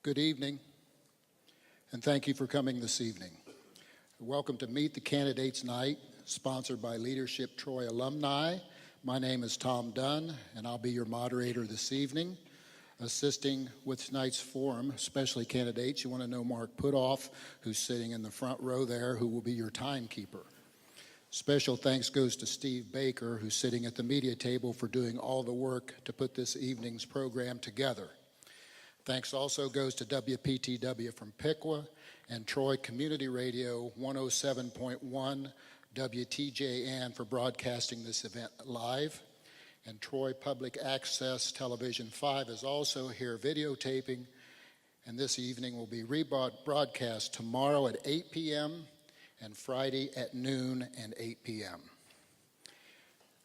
Good evening, and thank you for coming this evening. Welcome to Meet the Candidates Night, sponsored by Leadership Troy Alumni. My name is Tom Dunn, and I'll be your moderator this evening. Assisting with tonight's forum, especially candidates, you want to know Mark Putoff, who's sitting in the front row there, who will be your timekeeper. Special thanks goes to Steve Baker, who's sitting at the media table, for doing all the work to put this evening's program together. Thanks also goes to WPTW from Piqua and Troy Community Radio 107.1 WTJN for broadcasting this event live. And Troy Public Access Television 5 is also here videotaping, and this evening will be rebroadcast tomorrow at 8 p.m. and Friday at noon and 8 p.m.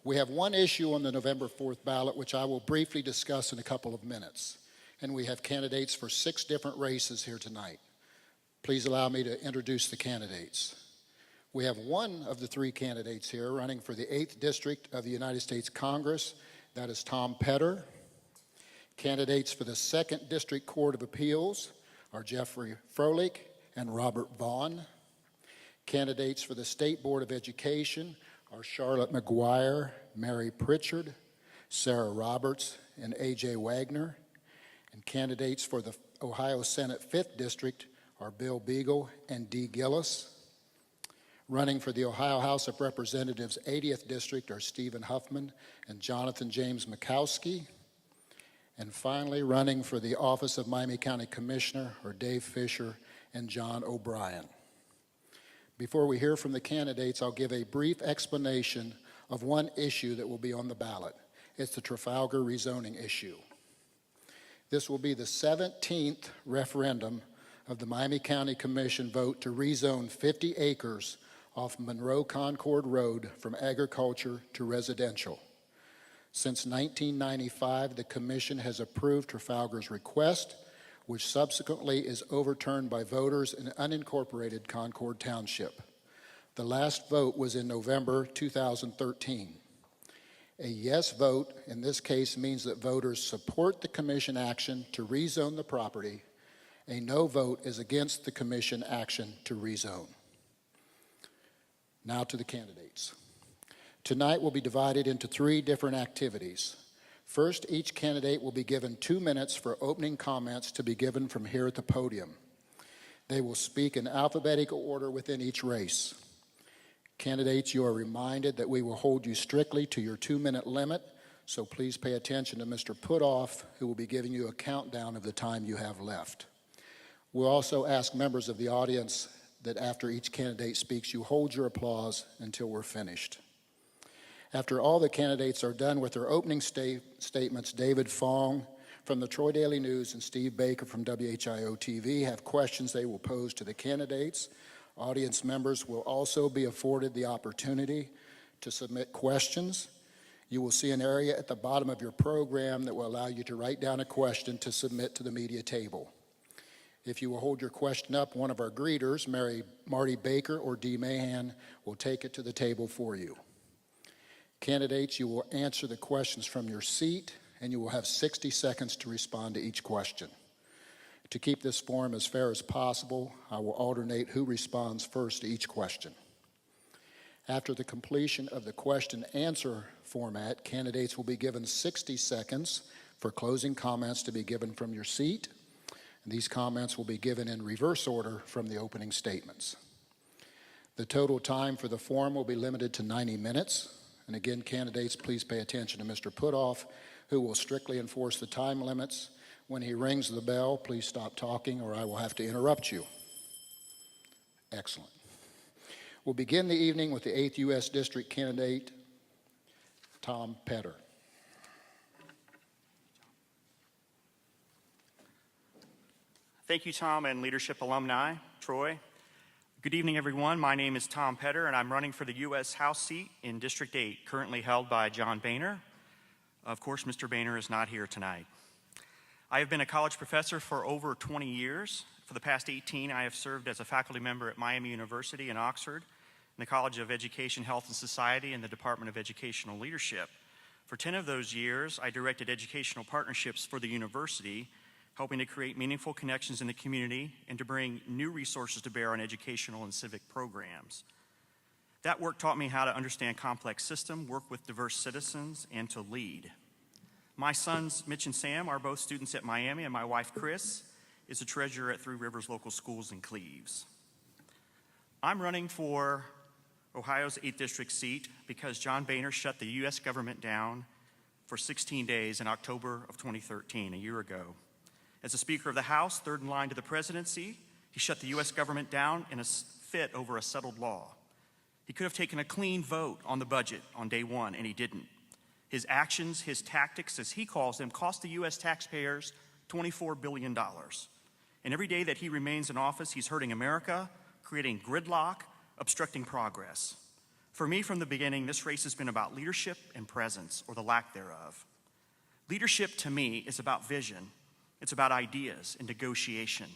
We have one issue on the November 4th ballot, which I will briefly discuss in a couple of minutes. And we have candidates for 6 different races here tonight. Please allow me to introduce the candidates. We have one of the 3 candidates here running for the 8th District of the United States Congress. That is Tom Petter. Candidates for the 2nd District Court of Appeals are Jeffrey Froelich and Robert Vaughn. Candidates for the State Board of Education are Charlotte McGuire, Mary Pritchard, Sarah Roberts, and A.J. Wagner. And candidates for the Ohio Senate 5th District are Bill Beagle and Dee Gillis. Running for the Ohio House of Representatives 80th District are Stephen Huffman and Jonathan James Mikowski. And finally, running for the office of Miami County Commissioner are Dave Fisher and John O'Brien. Before we hear from the candidates, I'll give a brief explanation of one issue that will be on the ballot. It's the Trafalgar rezoning issue. This will be the 17th referendum of the Miami County Commission vote to rezone 50 acres off Monroe Concord Road from agriculture to residential. Since 1995, the Commission has approved Trafalgar's request, which subsequently is overturned by voters in unincorporated Concord Township. The last vote was in November 2013. A yes vote in this case means that voters support the Commission action to rezone the property. A no vote is against the Commission action to rezone. Now to the candidates. Tonight will be divided into 3 different activities. First, each candidate will be given 2 minutes for opening comments to be given from here at the podium. They will speak in alphabetical order within each race. Candidates, you are reminded that we will hold you strictly to your 2-minute limit, so please pay attention to Mr. Putoff, who will be giving you a countdown of the time you have left. We'll also ask members of the audience that after each candidate speaks, you hold your applause until we're finished. After all the candidates are done with their opening statements, David Fong from the Troy Daily News and Steve Baker from WHIO-TV have questions they will pose to the candidates. Audience members will also be afforded the opportunity to submit questions. You will see an area at the bottom of your program that will allow you to write down a question to submit to the media table. If you will hold your question up, one of our greeters, Marty Baker or Dee Mahan, will take it to the table for you. Candidates, you will answer the questions from your seat, and you will have 60 seconds to respond to each question. To keep this forum as fair as possible, I will alternate who responds first to each question. After the completion of the question-answer format, candidates will be given 60 seconds for closing comments to be given from your seat. And these comments will be given in reverse order from the opening statements. The total time for the forum will be limited to 90 minutes. And again, candidates, please pay attention to Mr. Putoff, who will strictly enforce the time limits. When he rings the bell, please stop talking or I will have to interrupt you. Excellent. We'll begin the evening with the 8th U.S. District candidate, Tom Petter. Thank you, Tom, and Leadership Alumni, Troy. Good evening, everyone. My name is Tom Petter, and I'm running for the U.S. House seat in District 8, currently held by John Boehner. Of course, Mr. Boehner is not here tonight. I have been a college professor for over 20 years. For the past 18, I have served as a faculty member at Miami University in Oxford, in the College of Education, Health, and Society, and the Department of Educational Leadership. For 10 of those years, I directed educational partnerships for the university, helping to create meaningful connections in the community and to bring new resources to bear on educational and civic programs. That work taught me how to understand complex systems, work with diverse citizens, and to lead. My sons, Mitch and Sam, are both students at Miami, and my wife, Chris, is a treasurer at Three Rivers Local Schools in Cleves. I'm running for Ohio's 8th District seat because John Boehner shut the U.S. government down for 16 days in October of 2013, a year ago. As the Speaker of the House, third in line to the presidency, he shut the U.S. government down in a fit over a settled law. He could have taken a clean vote on the budget on day one, and he didn't. His actions, his tactics, as he calls them, cost the U.S. taxpayers $24 billion. And every day that he remains in office, he's hurting America, creating gridlock, obstructing progress. For me, from the beginning, this race has been about leadership and presence, or the lack thereof. Leadership, to me, is about vision. It's about ideas and negotiation.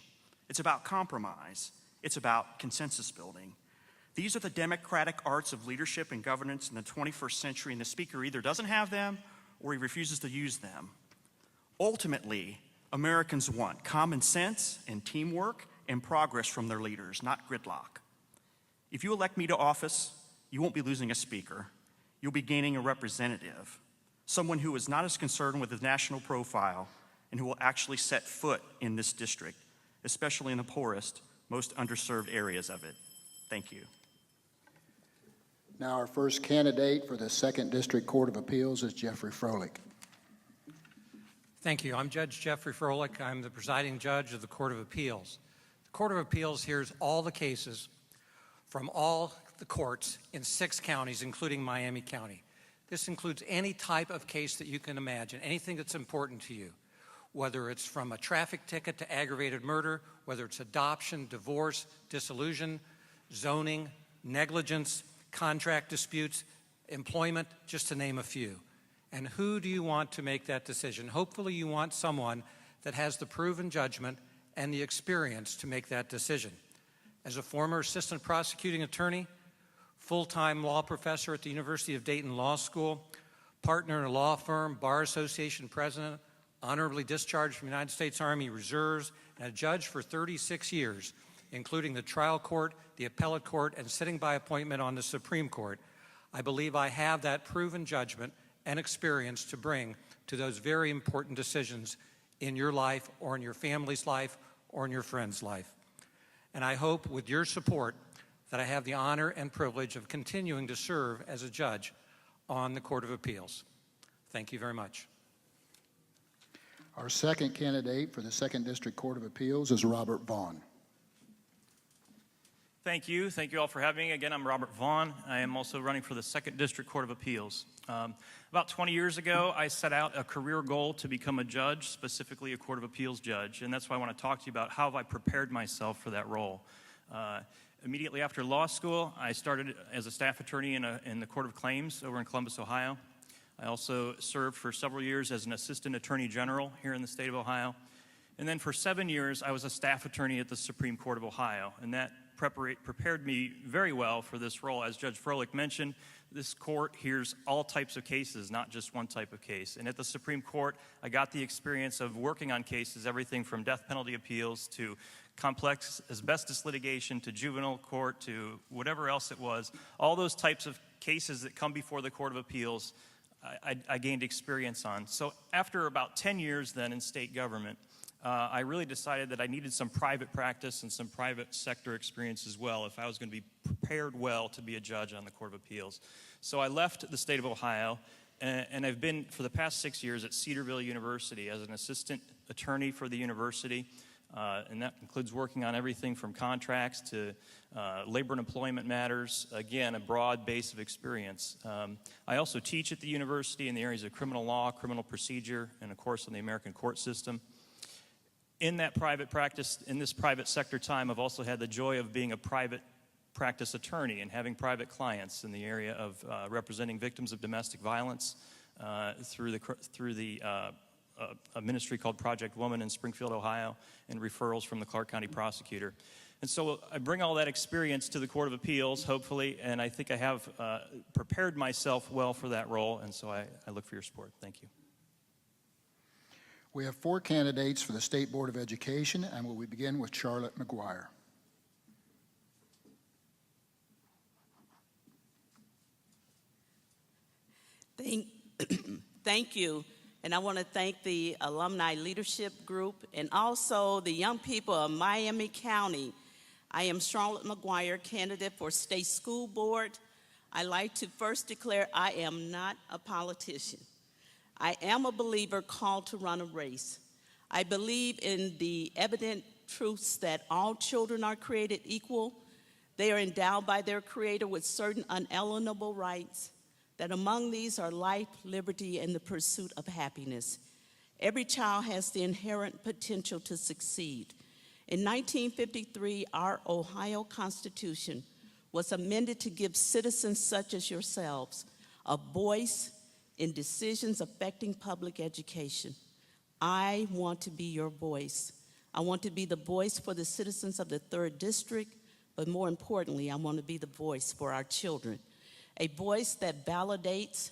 It's about compromise. It's about consensus building. These are the democratic arts of leadership and governance in the 21st century, and the speaker either doesn't have them or he refuses to use them. Ultimately, Americans want common sense and teamwork and progress from their leaders, not gridlock. If you elect me to office, you won't be losing a speaker. You'll be gaining a representative, someone who is not as concerned with his national profile and who will actually set foot in this district, especially in the poorest, most underserved areas of it. Thank you. Now our first candidate for the 2nd District Court of Appeals is Jeffrey Froelich. Thank you. I'm Judge Jeffrey Froelich. I'm the presiding judge of the Court of Appeals. The Court of Appeals hears all the cases from all the courts in 6 counties, including Miami County. This includes any type of case that you can imagine, anything that's important to you, whether it's from a traffic ticket to aggravated murder, whether it's adoption, divorce, dissolution, zoning, negligence, contract disputes, employment, just to name a few. And who do you want to make that decision? Hopefully you want someone that has the proven judgment and the experience to make that decision. As a former assistant prosecuting attorney, full-time law professor at the University of Dayton Law School, partner in a law firm, Bar Association president, honorably discharged from the United States Army Reserves, and a judge for 36 years, including the trial court, the appellate court, and sitting by appointment on the Supreme Court, I believe I have that proven judgment and experience to bring to those very important decisions in your life or in your family's life or in your friend's life. And I hope with your support that I have the honor and privilege of continuing to serve as a judge on the Court of Appeals. Thank you very much. Our second candidate for the 2nd District Court of Appeals is Robert Vaughn. Thank you. Thank you all for having me. Again, I'm Robert Vaughn. I am also running for the 2nd District Court of Appeals. About 20 years ago, I set out a career goal to become a judge, specifically a Court of Appeals judge, and that's why I want to talk to you about how have I prepared myself for that role. Immediately after law school, I started as a staff attorney in the Court of Claims over in Columbus, Ohio. I also served for several years as an assistant attorney general here in the state of Ohio. And then for 7 years, I was a staff attorney at the Supreme Court of Ohio, and that prepared me very well for this role. As Judge Froelich mentioned, this court hears all types of cases, not just one type of case. And at the Supreme Court, I got the experience of working on cases, everything from death penalty appeals to complex asbestos litigation to juvenile court to whatever else it was. All those types of cases that come before the Court of Appeals, I gained experience on. So after about 10 years then in state government, I really decided that I needed some private practice and some private sector experience as well if I was going to be prepared well to be a judge on the Court of Appeals. So I left the state of Ohio, and I've been for the past 6 years at Cedarville University as an assistant attorney for the university, and that includes working on everything from contracts to labor and employment matters. Again, a broad base of experience. I also teach at the university in the areas of criminal law, criminal procedure, and of course in the American court system. In that private practice, in this private sector time, I've also had the joy of being a private practice attorney and having private clients in the area of representing victims of domestic violence through a ministry called Project Woman in Springfield, Ohio, and referrals from the Clark County prosecutor. And so I bring all that experience to the Court of Appeals, hopefully, and I think I have prepared myself well for that role, and so I look for your support. Thank you. We have 4 candidates for the State Board of Education, and we will begin with Charlotte McGuire. Thank you. And I want to thank the Alumni Leadership Group and also the young people of Miami County. I am Charlotte McGuire, candidate for State School Board. I'd like to first declare I am not a politician. I am a believer called to run a race. I believe in the evident truths that all children are created equal. They are endowed by their Creator with certain unalienable rights, that among these are life, liberty, and the pursuit of happiness. Every child has the inherent potential to succeed. In 1953, our Ohio Constitution was amended to give citizens such as yourselves a voice in decisions affecting public education. I want to be your voice. I want to be the voice for the citizens of the 3rd District, but more importantly, I want to be the voice for our children. A voice that validates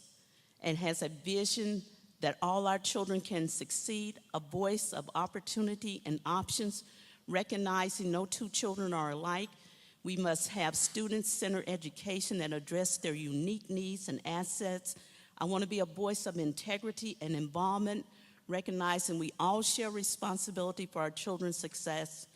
and has a vision that all our children can succeed, a voice of opportunity and options, recognizing no 2 children are alike. We must have student-centered education that address their unique needs and assets. I want to be a voice of integrity and involvement, recognizing we all share responsibility for our children's success.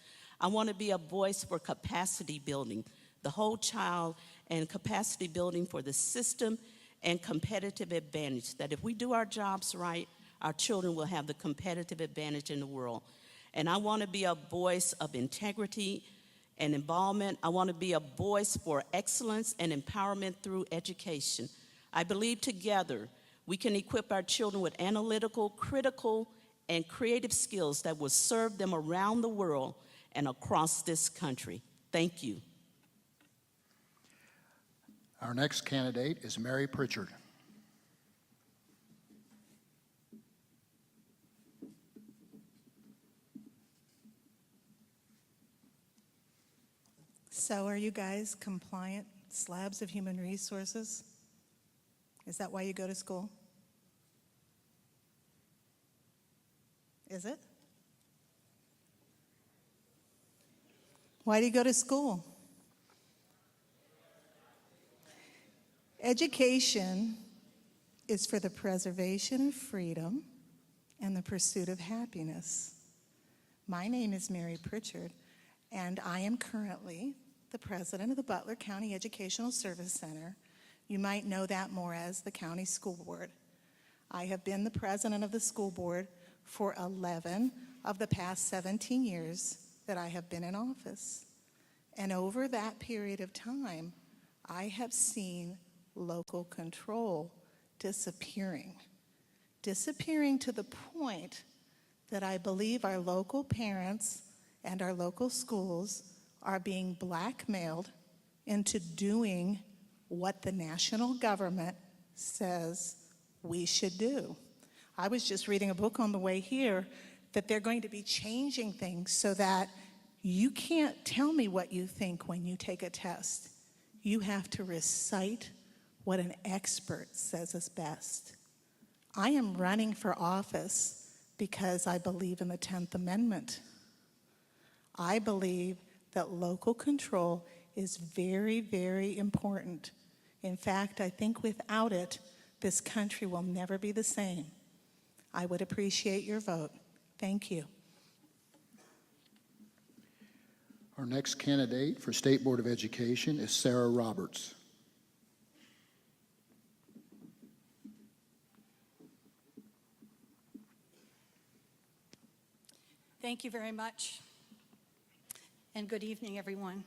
I want to be a voice for capacity building, the whole child, and capacity building for the system and competitive advantage, that if we do our jobs right, our children will have the competitive advantage in the world. And I want to be a voice of integrity and involvement. I want to be a voice for excellence and empowerment through education. I believe together we can equip our children with analytical, critical, and creative skills that will serve them around the world and across this country. Thank you. Our next candidate is Mary Pritchard. So are you guys compliant slabs of human resources? Is that why you go to school? Is it? Why do you go to school? Education is for the preservation of freedom and the pursuit of happiness. My name is Mary Pritchard, and I am currently the president of the Butler County Educational Service Center. You might know that more as the county school board. I have been the president of the school board for 11 of the past 17 years that I have been in office. And over that period of time, I have seen local control disappearing to the point that I believe our local parents and our local schools are being blackmailed into doing what the national government says we should do. I was just reading a book on the way here that they're going to be changing things so that you can't tell me what you think when you take a test. You have to recite what an expert says is best. I am running for office because I believe in the 10th Amendment. I believe that local control is very, very important. In fact, I think without it, this country will never be the same. I would appreciate your vote. Thank you. Our next candidate for State Board of Education is Sarah Roberts. Thank you very much, and good evening, everyone.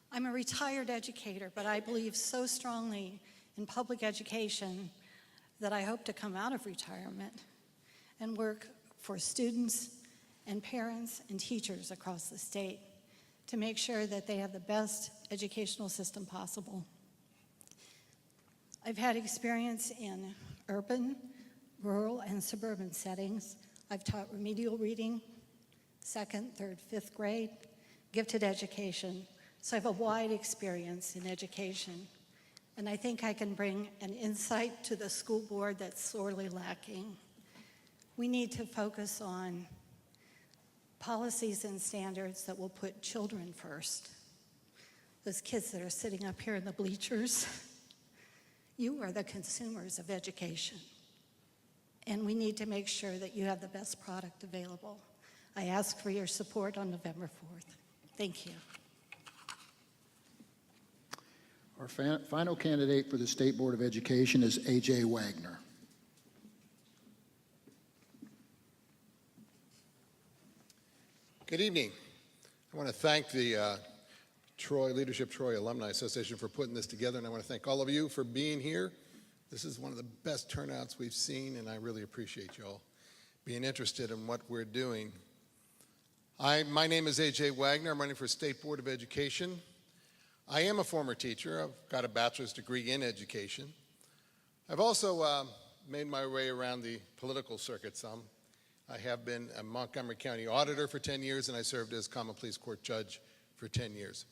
I'm a retired educator, but I believe so strongly in public education that I hope to come out of retirement and work for students and parents and teachers across the state to make sure that they have the best educational system possible. I've had experience in urban, rural, and suburban settings. I've taught remedial reading, 2nd, 3rd, 5th grade, gifted education. So I have a wide experience in education. And I think I can bring an insight to the school board that's sorely lacking. We need to focus on policies and standards that will put children first. Those kids that are sitting up here in the bleachers, you are the consumers of education. And we need to make sure that you have the best product available. I ask for your support on November 4th. Thank you. Our final candidate for the State Board of Education is A.J. Wagner. Good evening. I want to thank the Leadership Alumni Association for putting this together, and I want to thank all of you for being here. This is one of the best turnouts we've seen, and I really appreciate you all being interested in what we're doing. My name is A.J. Wagner. I'm running for State Board of Education. I am a former teacher. I've got a bachelor's degree in education. I've also made my way around the political circuit some. I have been a Montgomery County auditor for 10 years, and I served as common pleas court judge for 10 years.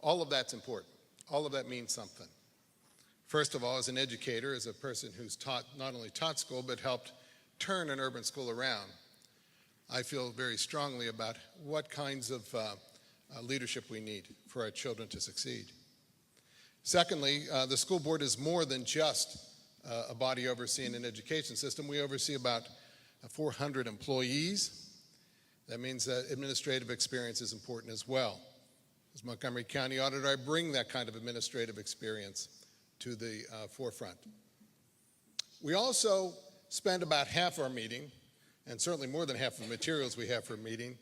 All of that's important. All of that means something. First of all, as an educator, as a person who's not only taught school, but helped turn an urban school around, I feel very strongly about what kinds of leadership we need for our children to succeed. Secondly, the school board is more than just a body overseeing an education system. We oversee about 400 employees. That means that administrative experience is important as well. As Montgomery County Auditor, I bring that kind of administrative experience to the forefront. We also spend about half our meeting, and certainly more than half of the materials we have for a meeting,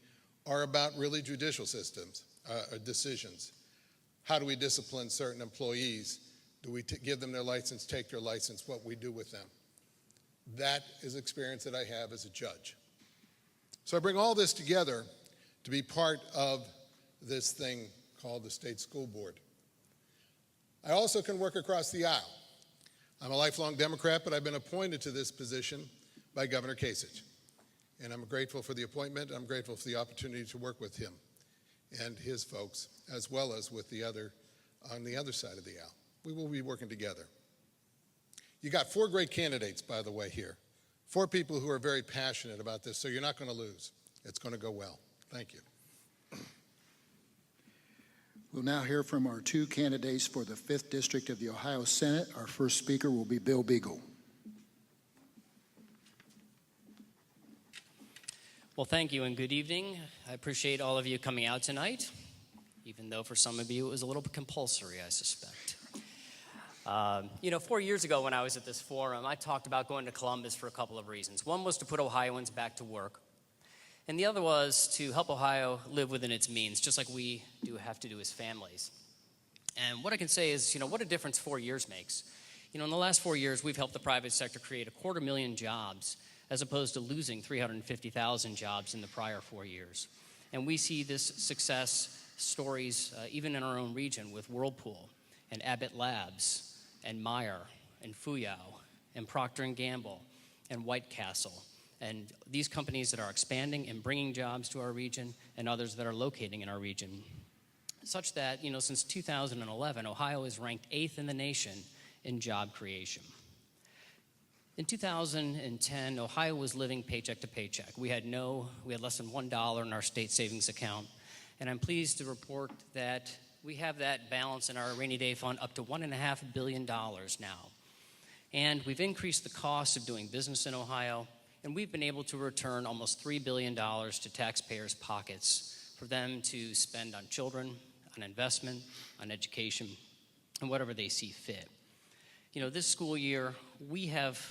are about really judicial systems, decisions. How do we discipline certain employees? Do we give them their license, take their license, what we do with them? That is experience that I have as a judge. So I bring all this together to be part of this thing called the State School Board. I also can work across the aisle. I'm a lifelong Democrat, but I've been appointed to this position by Governor Kasich. And I'm grateful for the appointment. I'm grateful for the opportunity to work with him and his folks, as well as with on the other side of the aisle. We will be working together. You got 4 great candidates, by the way, here. 4 people who are very passionate about this, so you're not going to lose. It's going to go well. Thank you. We'll now hear from our 2 candidates for the 5th District of the Ohio Senate. Our first speaker will be Bill Beagle. Well, thank you and good evening. I appreciate all of you coming out tonight, even though for some of you it was a little bit compulsory, I suspect. 4 years ago when I was at this forum, I talked about going to Columbus for a couple of reasons. One was to put Ohioans back to work, and the other was to help Ohio live within its means, just like we do have to do as families. And what I can say is, what a difference 4 years makes. In the last 4 years, we've helped the private sector create 250,000 jobs, as opposed to losing 350,000 jobs in the prior 4 years. And we see this success stories even in our own region with Whirlpool and Abbott Labs and Meyer and Fuyao and Procter & Gamble and White Castle, and these companies that are expanding and bringing jobs to our region and others that are locating in our region. Such that, since 2011, Ohio is ranked 8th in the nation in job creation. In 2010, Ohio was living paycheck to paycheck. We had less than $1 in our state savings account, and I'm pleased to report that we have that balance in our rainy day fund up to $1.5 billion now. And we've increased the cost of doing business in Ohio, and we've been able to return almost $3 billion to taxpayers' pockets for them to spend on children, on investment, on education, and whatever they see fit. This school year, we have,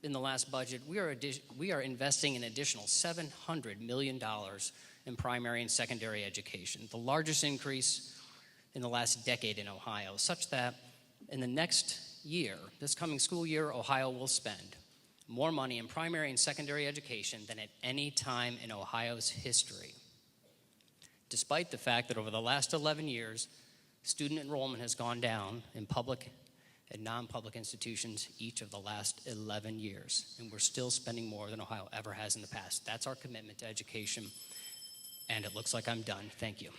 in the last budget, we are investing an additional $700 million in primary and secondary education, the largest increase in the last decade in Ohio, such that in the next year, this coming school year, Ohio will spend more money in primary and secondary education than at any time in Ohio's history, despite the fact that over the last 11 years, student enrollment has gone down in public and non-public institutions each of the last 11 years, and we're still spending more than Ohio ever has in the past. That's our commitment to education, and it looks like I'm done. Thank you.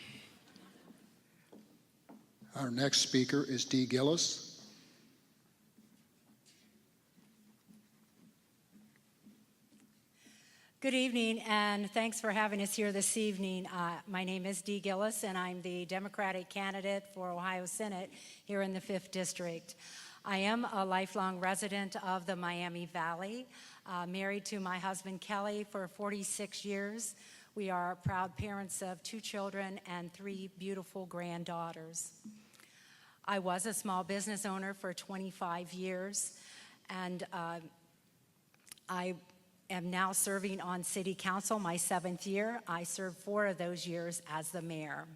Our next speaker is Dee Gillis. Good evening, and thanks for having us here this evening. My name is Dee Gillis, and I'm the Democratic candidate for Ohio Senate here in the 5th District. I am a lifelong resident of the Miami Valley, married to my husband Kelly for 46 years. We are proud parents of 2 children and 3 beautiful granddaughters. I was a small business owner for 25 years, and I am now serving on City Council, my 7th year. I served 4 of those years as the mayor.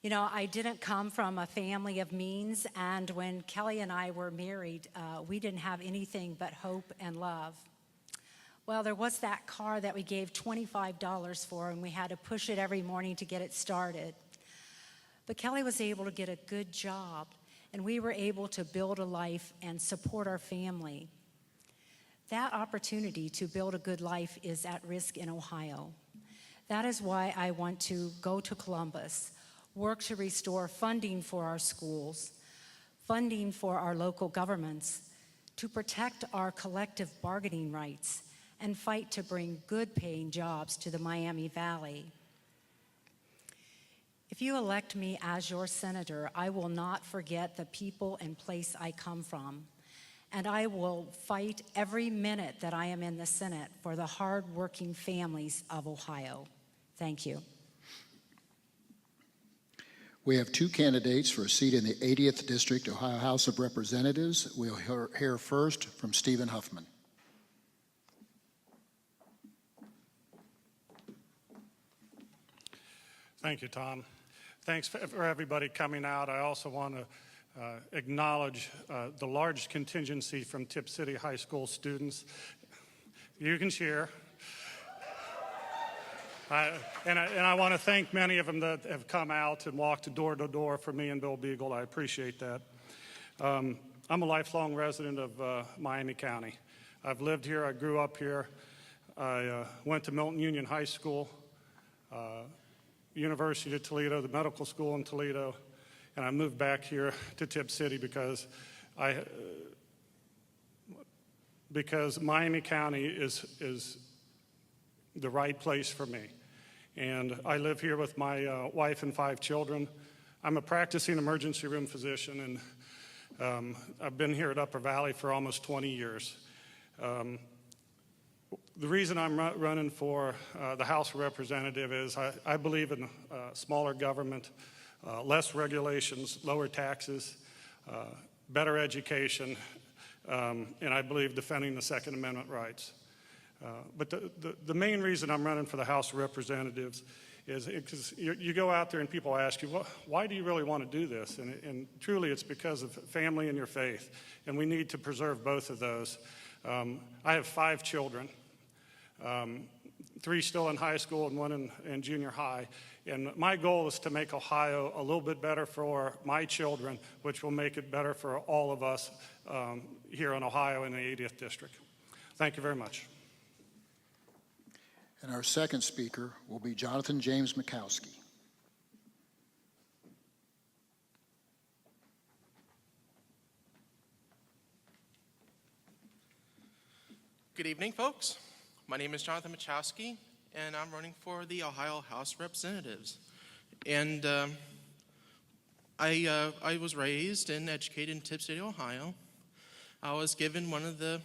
You know, I didn't come from a family of means, and when Kelly and I were married, we didn't have anything but hope and love. Well, there was that car that we gave $25 for, and we had to push it every morning to get it started. But Kelly was able to get a good job, and we were able to build a life and support our family. That opportunity to build a good life is at risk in Ohio. That is why I want to go to Columbus, work to restore funding for our schools, funding for our local governments, to protect our collective bargaining rights, and fight to bring good-paying jobs to the Miami Valley. If you elect me as your senator, I will not forget the people and place I come from. And I will fight every minute that I am in the Senate for the hard-working families of Ohio. Thank you. We have 2 candidates for a seat in the 80th District, Ohio House of Representatives. We'll hear first from Stephen Huffman. Thank you, Tom. Thanks for everybody coming out. I also want to acknowledge the large contingency from Tip City High School students. You can cheer. And I want to thank many of them that have come out and walked door to door for me and Bill Beagle. I appreciate that. I'm a lifelong resident of Miami County. I've lived here. I grew up here. I went to Milton Union High School, University of Toledo, the medical school in Toledo, and I moved back here to Tip City because Miami County is the right place for me. And I live here with my wife and 5 children. I'm a practicing emergency room physician, and I've been here at Upper Valley for almost 20 years. The reason I'm running for the House of Representatives is I believe in smaller government, less regulations, lower taxes, better education, and I believe defending the Second Amendment rights. But the main reason I'm running for the House of Representatives is because you go out there and people ask you, well, why do you really want to do this? And truly it's because of family and your faith, and we need to preserve both of those. I have 5 children, 3 still in high school and 1 in junior high. And my goal is to make Ohio a little bit better for my children, which will make it better for all of us here in Ohio in the 80th District. Thank you very much. And our second speaker will be Jonathan James Mikowski. Good evening, folks. My name is Jonathan Machowski, and I'm running for the Ohio House of Representatives. And I was raised and educated in Tip City, Ohio. I was given one of the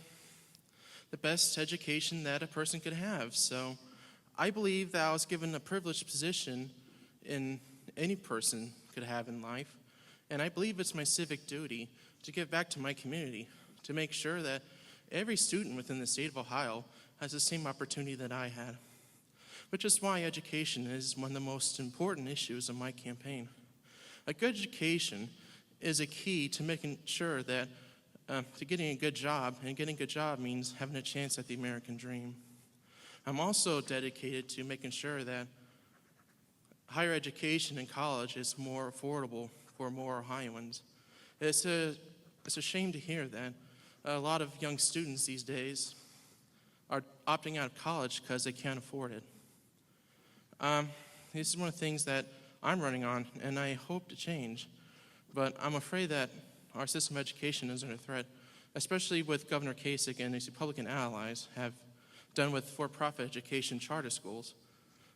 best education that a person could have. So I believe that I was given a privileged position in any person could have in life. And I believe it's my civic duty to give back to my community, to make sure that every student within the state of Ohio has the same opportunity that I had. Which is why education is one of the most important issues of my campaign. A good education is a key to making sure that to getting a good job, and getting a good job means having a chance at the American dream. I'm also dedicated to making sure that higher education in college is more affordable for more Ohioans. It's a shame to hear that a lot of young students these days are opting out of college because they can't afford it. This is one of the things that I'm running on, and I hope to change. But I'm afraid that our system of education is under threat, especially with Governor Kasich and his Republican allies have done with for-profit education charter schools.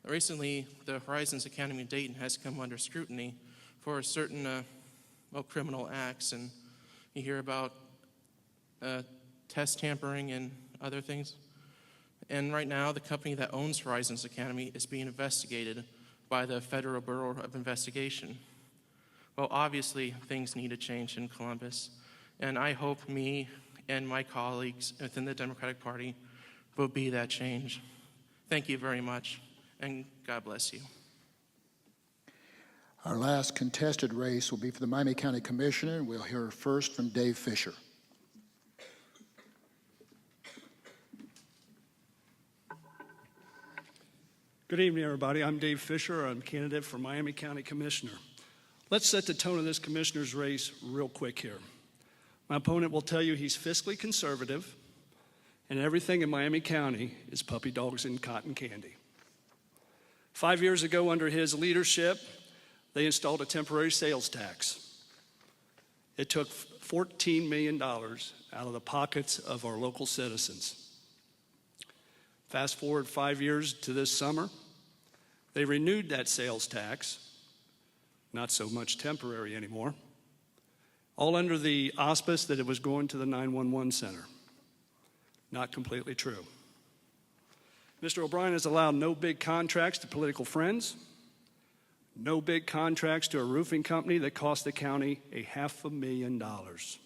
Recently, the Horizons Academy in Dayton has come under scrutiny for certain criminal acts, and you hear about test tampering and other things. And right now, the company that owns Horizons Academy is being investigated by the Federal Bureau of Investigation. Well, obviously, things need to change in Columbus, and I hope me and my colleagues within the Democratic Party will be that change. Thank you very much, and God bless you. Our last contested race will be for the Miami County Commissioner. We'll hear first from Dave Fisher. Good evening, everybody. I'm Dave Fisher. I'm a candidate for Miami County Commissioner. Let's set the tone of this commissioner's race real quick here. My opponent will tell you he's fiscally conservative, and everything in Miami County is puppy dogs and cotton candy. 5 years ago, under his leadership, they installed a temporary sales tax. It took $14 million out of the pockets of our local citizens. Fast forward 5 years to this summer, they renewed that sales tax, not so much temporary anymore, all under the auspice that it was going to the 911 center. Not completely true. Mr. O'Brien has allowed no big contracts to political friends, no big contracts to a roofing company that cost the county $500,000.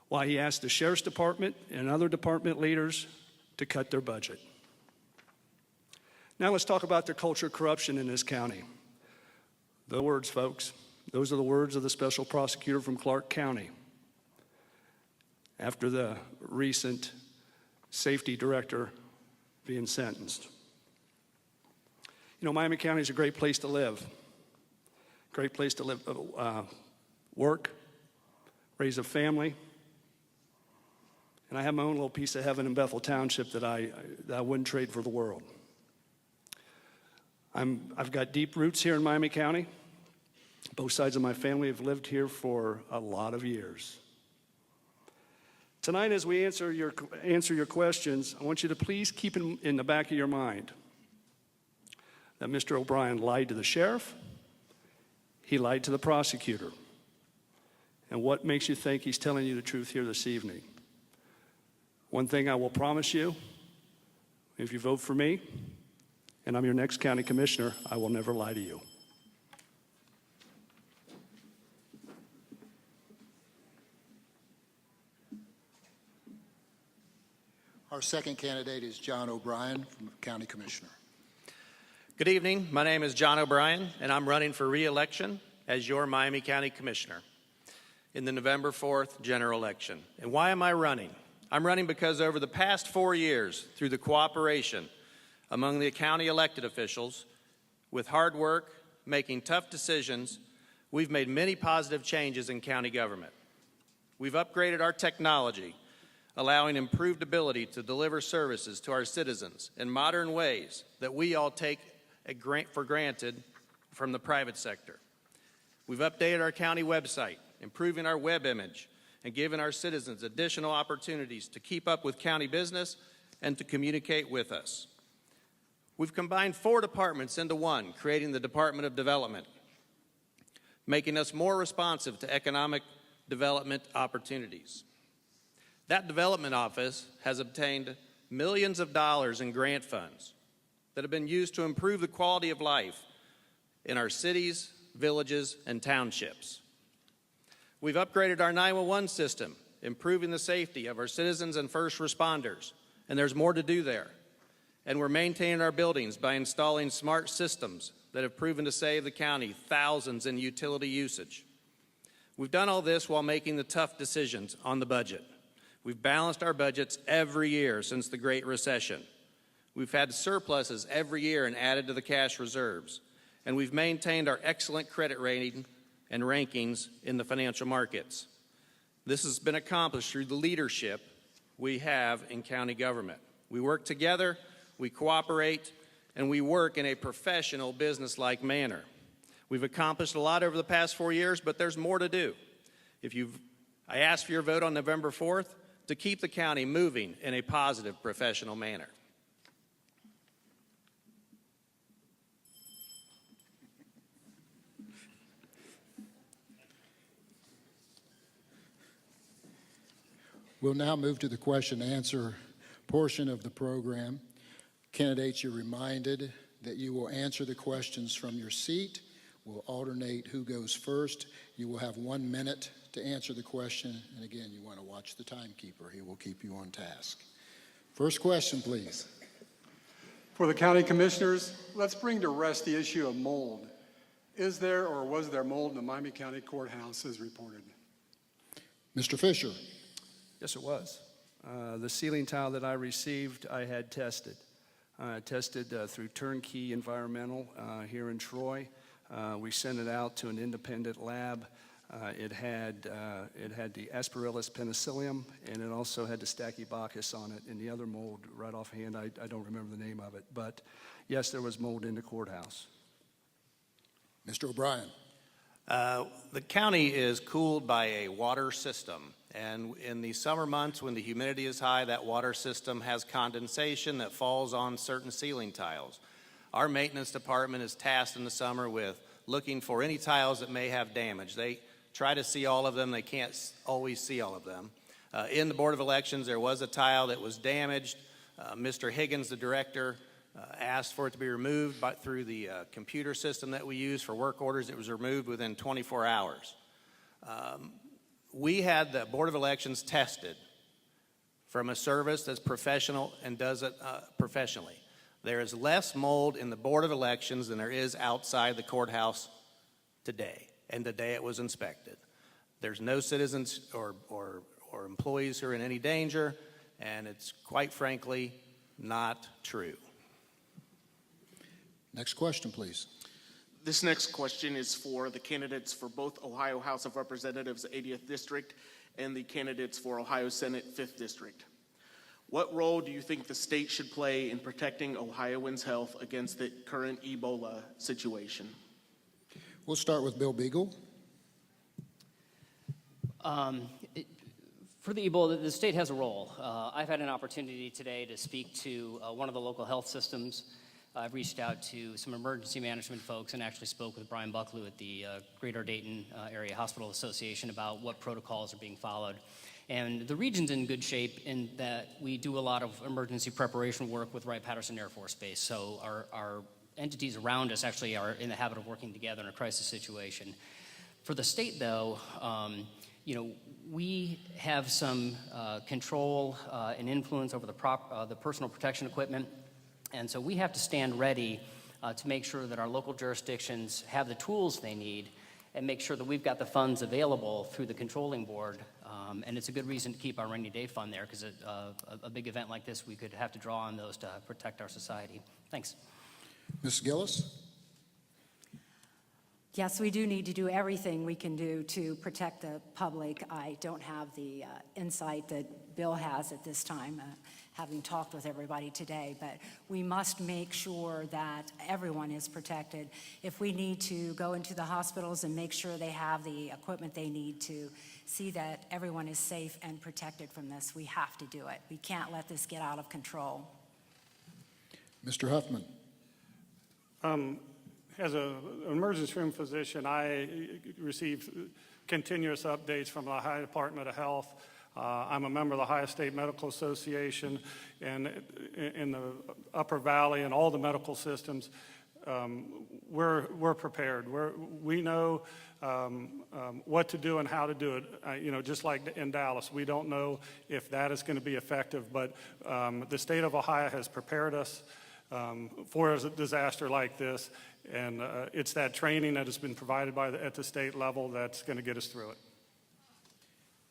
While he asked the Sheriff's Department and other department leaders to cut their budget. Now let's talk about the culture of corruption in this county. The words, folks. Those are the words of the special prosecutor from Clark County after the recent safety director being sentenced. You know, Miami County is a great place to live. Great place to live, work, raise a family. And I have my own little piece of heaven in Bethel Township that I wouldn't trade for the world. I've got deep roots here in Miami County. Both sides of my family have lived here for a lot of years. Tonight, as we answer your questions, I want you to please keep in the back of your mind that Mr. O'Brien lied to the sheriff, he lied to the prosecutor. And what makes you think he's telling you the truth here this evening? One thing I will promise you, if you vote for me, and I'm your next county commissioner, I will never lie to you. Our second candidate is John O'Brien, from County Commissioner. Good evening. My name is John O'Brien, and I'm running for re-election as your Miami County Commissioner in the November 4th general election. And why am I running? I'm running because over the past 4 years, through the cooperation among the county elected officials, with hard work, making tough decisions, we've made many positive changes in county government. We've upgraded our technology, allowing improved ability to deliver services to our citizens in modern ways that we all take for granted from the private sector. We've updated our county website, improving our web image, and giving our citizens additional opportunities to keep up with county business and to communicate with us. We've combined 4 departments into one, creating the Department of Development, making us more responsive to economic development opportunities. That development office has obtained millions of dollars in grant funds that have been used to improve the quality of life in our cities, villages, and townships. We've upgraded our 911 system, improving the safety of our citizens and first responders, and there's more to do there. And we're maintaining our buildings by installing smart systems that have proven to save the county thousands in utility usage. We've done all this while making the tough decisions on the budget. We've balanced our budgets every year since the Great Recession. We've had surpluses every year and added to the cash reserves. And we've maintained our excellent credit rating and rankings in the financial markets. This has been accomplished through the leadership we have in county government. We work together, we cooperate, and we work in a professional, business-like manner. We've accomplished a lot over the past 4 years, but there's more to do. I ask for your vote on November 4th to keep the county moving in a positive professional manner. We'll now move to the question and answer portion of the program. Candidates, you're reminded that you will answer the questions from your seat. We'll alternate who goes first. You will have 1 minute to answer the question. And again, you want to watch the timekeeper. He will keep you on task. First question, please. For the county commissioners, let's bring to rest the issue of mold. Is there or was there mold in the Miami County Courthouse as reported? Mr. Fisher. Yes, it was. The ceiling tile that I received, I had tested. I tested through Turnkey Environmental here in Troy. We sent it out to an independent lab. It had the Aspergillus penicillium, and it also had the Stachyboccus on it, and the other mold, right offhand, I don't remember the name of it. But yes, there was mold in the courthouse. Mr. O'Brien. The county is cooled by a water system, and in the summer months when the humidity is high, that water system has condensation that falls on certain ceiling tiles. Our maintenance department is tasked in the summer with looking for any tiles that may have damage. They try to see all of them. They can't always see all of them. In the Board of Elections, there was a tile that was damaged. Mr. Higgins, the director, asked for it to be removed through the computer system that we use for work orders. It was removed within 24 hours. We had the Board of Elections tested from a service that's professional and does it professionally. There is less mold in the Board of Elections than there is outside the courthouse today, and the day it was inspected. There's no citizens or employees who are in any danger, and it's quite frankly not true. Next question, please. This next question is for the candidates for both Ohio House of Representatives 80th District and the candidates for Ohio Senate 5th District. What role do you think the state should play in protecting Ohioans' health against the current Ebola situation? We'll start with Bill Beagle. For the Ebola, the state has a role. I've had an opportunity today to speak to one of the local health systems. I've reached out to some emergency management folks and actually spoke with Brian Bucklew at the Greater Dayton Area Hospital Association about what protocols are being followed. And the region's in good shape in that we do a lot of emergency preparation work with Wright-Patterson Air Force Base. So our entities around us actually are in the habit of working together in a crisis situation. For the state, though, we have some control and influence over the personal protection equipment. And so we have to stand ready to make sure that our local jurisdictions have the tools they need and make sure that we've got the funds available through the controlling board. And it's a good reason to keep our rainy day fund there because a big event like this, we could have to draw on those to protect our society. Thanks. Ms. Gillis? Yes, we do need to do everything we can do to protect the public. I don't have the insight that Bill has at this time, having talked with everybody today, but we must make sure that everyone is protected. If we need to go into the hospitals and make sure they have the equipment they need to see that everyone is safe and protected from this, we have to do it. We can't let this get out of control. Mr. Huffman. As an emergency room physician, I receive continuous updates from the Ohio Department of Health. I'm a member of the Ohio State Medical Association, and in the Upper Valley and all the medical systems, we're prepared. We know what to do and how to do it. Just like in Dallas, we don't know if that is going to be effective, but the state of Ohio has prepared us for a disaster like this, and it's that training that has been provided at the state level that's going to get us through it.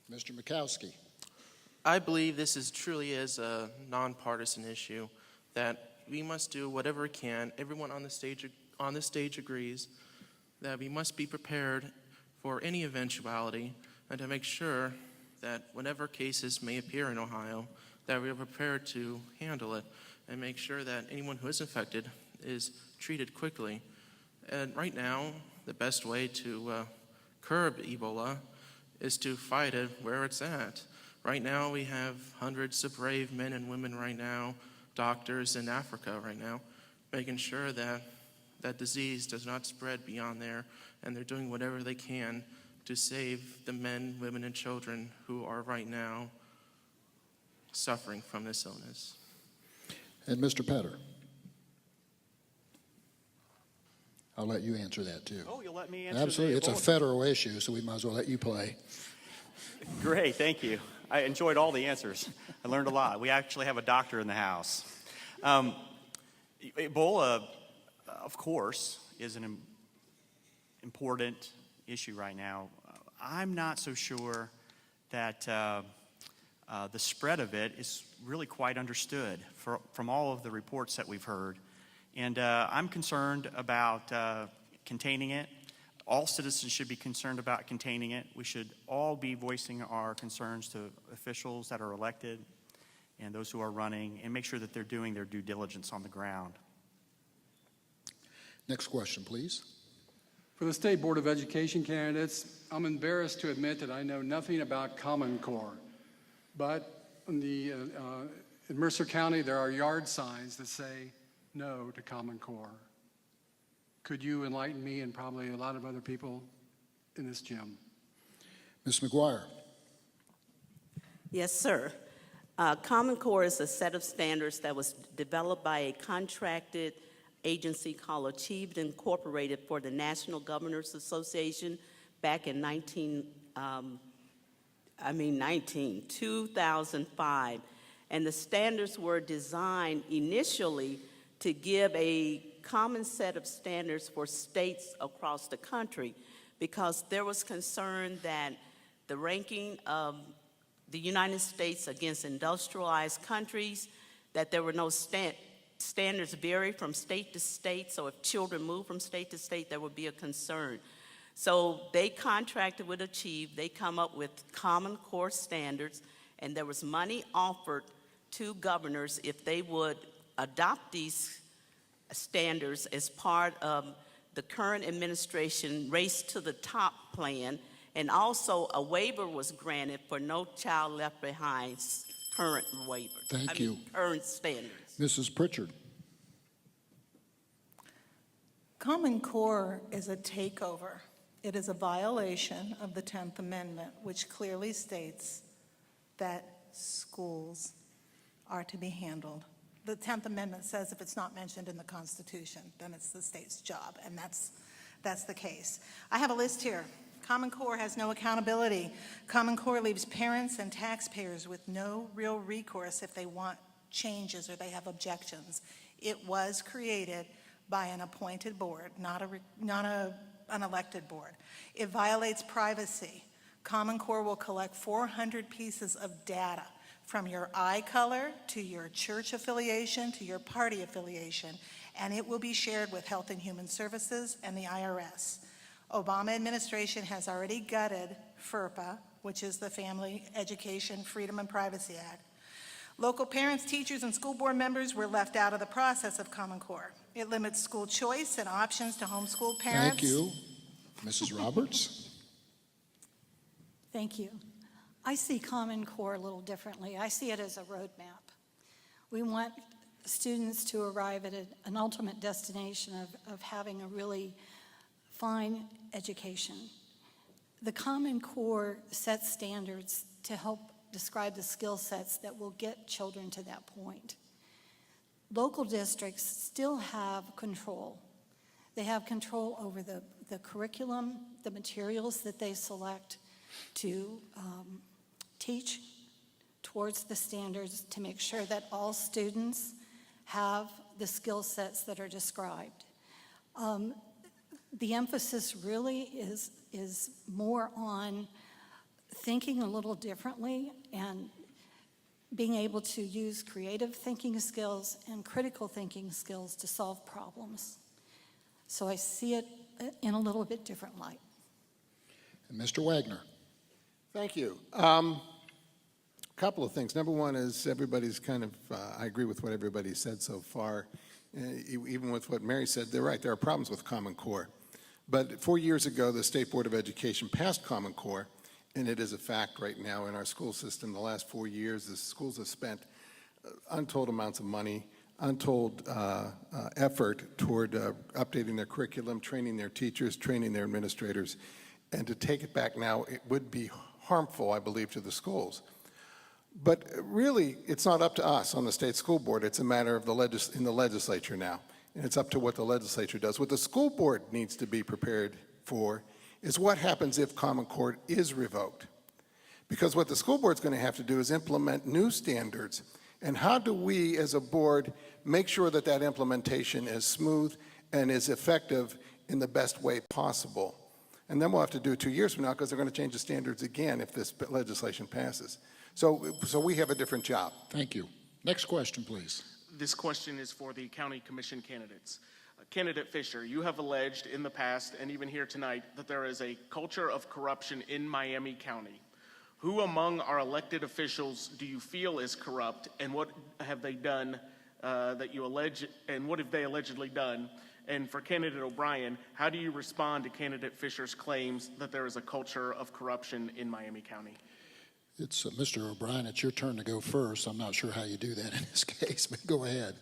Mr. Mikowski. I believe this truly is a nonpartisan issue that we must do whatever we can. Everyone on the stage agrees that we must be prepared for any eventuality and to make sure that whenever cases may appear in Ohio, that we are prepared to handle it and make sure that anyone who is infected is treated quickly. And right now, the best way to curb Ebola is to fight it where it's at. Right now, we have hundreds of brave men and women right now, doctors in Africa right now, making sure that that disease does not spread beyond there, and they're doing whatever they can to save the men, women, and children who are right now suffering from this illness. And Mr. Petter, I'll let you answer that too. Oh, you'll let me answer? Absolutely. the It's a Ebola? federal issue, so we might as well let you play. Great, thank you. I enjoyed all the answers. I learned a lot. We actually have a doctor in the house. Ebola, of course, is an important issue right now. I'm not so sure that the spread of it is really quite understood from all of the reports that we've heard. And I'm concerned about containing it. All citizens should be concerned about containing it. We should all be voicing our concerns to officials that are elected and those who are running, and make sure that they're doing their due diligence on the ground. Next question, please. For the State Board of Education candidates, I'm embarrassed to admit that I know nothing about Common Core. But in Mercer County, there are yard signs that say no to Common Core. Could you enlighten me and probably a lot of other people in this gym? Ms. McGuire. Yes, sir. Common Core is a set of standards that was developed by a contracted agency called Achieved Incorporated for the National Governors Association back in 2005. And the standards were designed initially to give a common set of standards for states across the country, because there was concern that the ranking of the United States against industrialized countries, that there were no standards vary from state to state, so if children move from state to state, there would be a concern. So they contracted with Achieve, they come up with Common Core standards, and there was money offered to governors if they would adopt these standards as part of the current administration Race to the Top plan, and also a waiver was granted for No Child Left Behind's current waiver. Thank you. Current standards. Mrs. Pritchard. Common Core is a takeover. It is a violation of the 10th Amendment, which clearly states that schools are to be handled. The 10th Amendment says if it's not mentioned in the Constitution, then it's the state's job, and that's the case. I have a list here. Common Core has no accountability. Common Core leaves parents and taxpayers with no real recourse if they want changes or they have objections. It was created by an appointed board, not an elected board. It violates privacy. Common Core will collect 400 pieces of data, from your eye color to your church affiliation to your party affiliation, and it will be shared with Health and Human Services and the IRS. Obama administration has already gutted FERPA, which is the Family Education Freedom and Privacy Act. Local parents, teachers, and school board members were left out of the process of Common Core. It limits school choice and options to homeschool parents. Thank you. Mrs. Roberts. Thank you. I see Common Core a little differently. I see it as a roadmap. We want students to arrive at an ultimate destination of having a really fine education. The Common Core sets standards to help describe the skill sets that will get children to that point. Local districts still have control. They have control over the curriculum, the materials that they select to teach towards the standards, to make sure that all students have the skill sets that are described. The emphasis really is more on thinking a little differently and being able to use creative thinking skills and critical thinking skills to solve problems. So I see it in a little bit different light. And Mr. Wagner. Thank you. A couple of things. Number one is everybody's kind of, I agree with what everybody said so far. Even with what Mary said, they're right. There are problems with Common Core. But 4 years ago, the State Board of Education passed Common Core, and it is a fact right now in our school system. The last 4 years, the schools have spent untold amounts of money, untold effort toward updating their curriculum, training their teachers, training their administrators. And to take it back now, it would be harmful, I believe, to the schools. But really, it's not up to us on the state school board. It's a matter of in the legislature now. And it's up to what the legislature does. What the school board needs to be prepared for is what happens if Common Core is revoked. Because what the school board's going to have to do is implement new standards. And how do we, as a board, make sure that that implementation is smooth and is effective in the best way possible? And then we'll have to do it 2 years from now because they're going to change the standards again if this legislation passes. So we have a different job. Thank you. Next question, please. This question is for the county commission candidates. Candidate Fisher, you have alleged in the past and even here tonight that there is a culture of corruption in Miami County. Who among our elected officials do you feel is corrupt, and what have they done that you allege, and what have they allegedly done? And for candidate O'Brien, how do you respond to candidate Fisher's claims that there is a culture of corruption in Miami County? It's Mr. O'Brien, it's your turn to go first. I'm not sure how you do that in this case, but go ahead.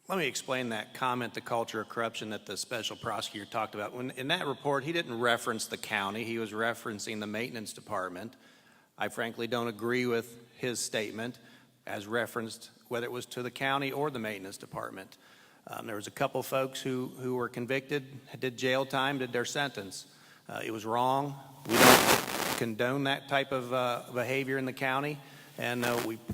Let me explain that comment, the culture of corruption that the special prosecutor talked about. In that report, he didn't reference the county. He was referencing the maintenance department. I frankly don't agree with his statement as referenced, whether it was to the county or the maintenance department. There was a couple folks who were convicted, did jail time, did their sentence. It was wrong. We don't condone that type of behavior in the county, and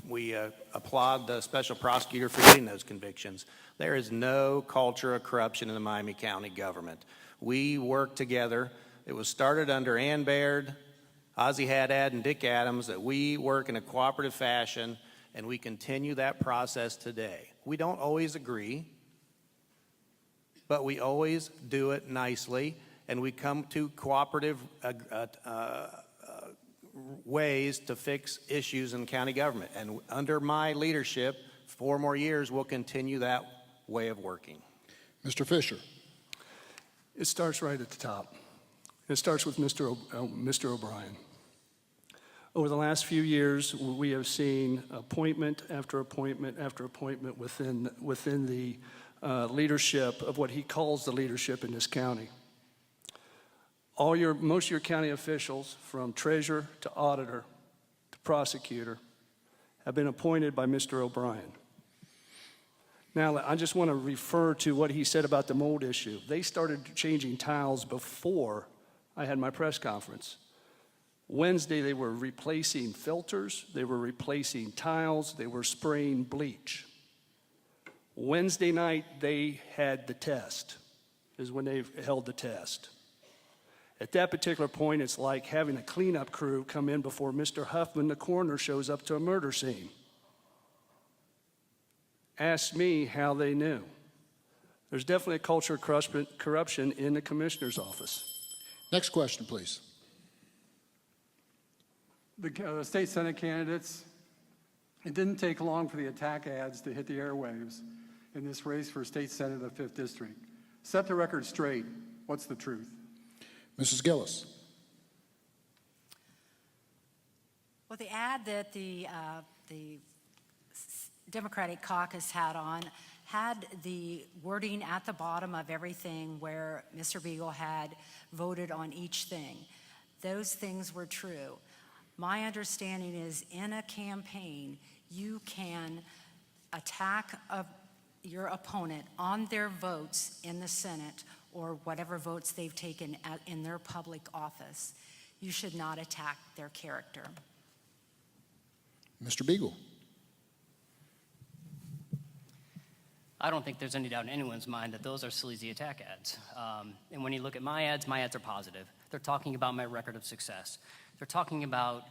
we applaud the special prosecutor for getting those convictions. There is no culture of corruption in the Miami County government. We work together. It was started under Ann Baird, Ozzie Haddad, and Dick Adams, that we work in a cooperative fashion, and we continue that process today. We don't always agree, but we always do it nicely, and we come to cooperative ways to fix issues in county government. And under my leadership, 4 more years, we'll continue that way of working. Mr. Fisher. It starts right at the top. It starts with Mr. O'Brien. Over the last few years, we have seen appointment after appointment after appointment within the leadership of what he calls the leadership in this county. Most of your county officials, from treasurer to auditor to prosecutor, have been appointed by Mr. O'Brien. Now, I just want to refer to what he said about the mold issue. They started changing tiles before I had my press conference. Wednesday, they were replacing filters, they were replacing tiles, they were spraying bleach. Wednesday night, they had the test, is when they held the test. At that particular point, it's like having a cleanup crew come in before Mr. Huffman, the coroner, shows up to a murder scene. Ask me how they knew. There's definitely a culture of corruption in the commissioner's office. Next question, please. The state senate candidates, it didn't take long for the attack ads to hit the airwaves in this race for state senate of the 5th district. Set the record straight. What's the truth? Mrs. Gillis. Well, the ad that the Democratic caucus had on had the wording at the bottom of everything where Mr. Beagle had voted on each thing. Those things were true. My understanding is in a campaign, you can attack your opponent on their votes in the Senate or whatever votes they've taken in their public office. You should not attack their character. Mr. Beagle. I don't think there's any doubt in anyone's mind that those are sleazy attack ads. And when you look at my ads are positive. They're talking about my record of success. They're talking about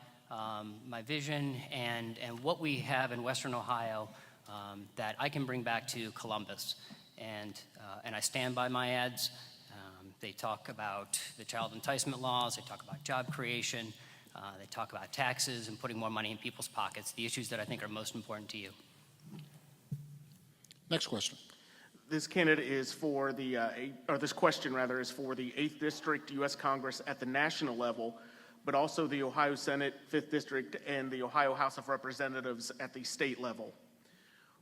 my vision and what we have in Western Ohio that I can bring back to Columbus. And I stand by my ads. They talk about the child enticement laws. They talk about job creation. They talk about taxes and putting more money in people's pockets, the issues that I think are most important to you. Next question. This candidate is for the, or this question rather, is for the 8th District U.S. Congress at the national level, but also the Ohio Senate 5th District and the Ohio House of Representatives at the state level.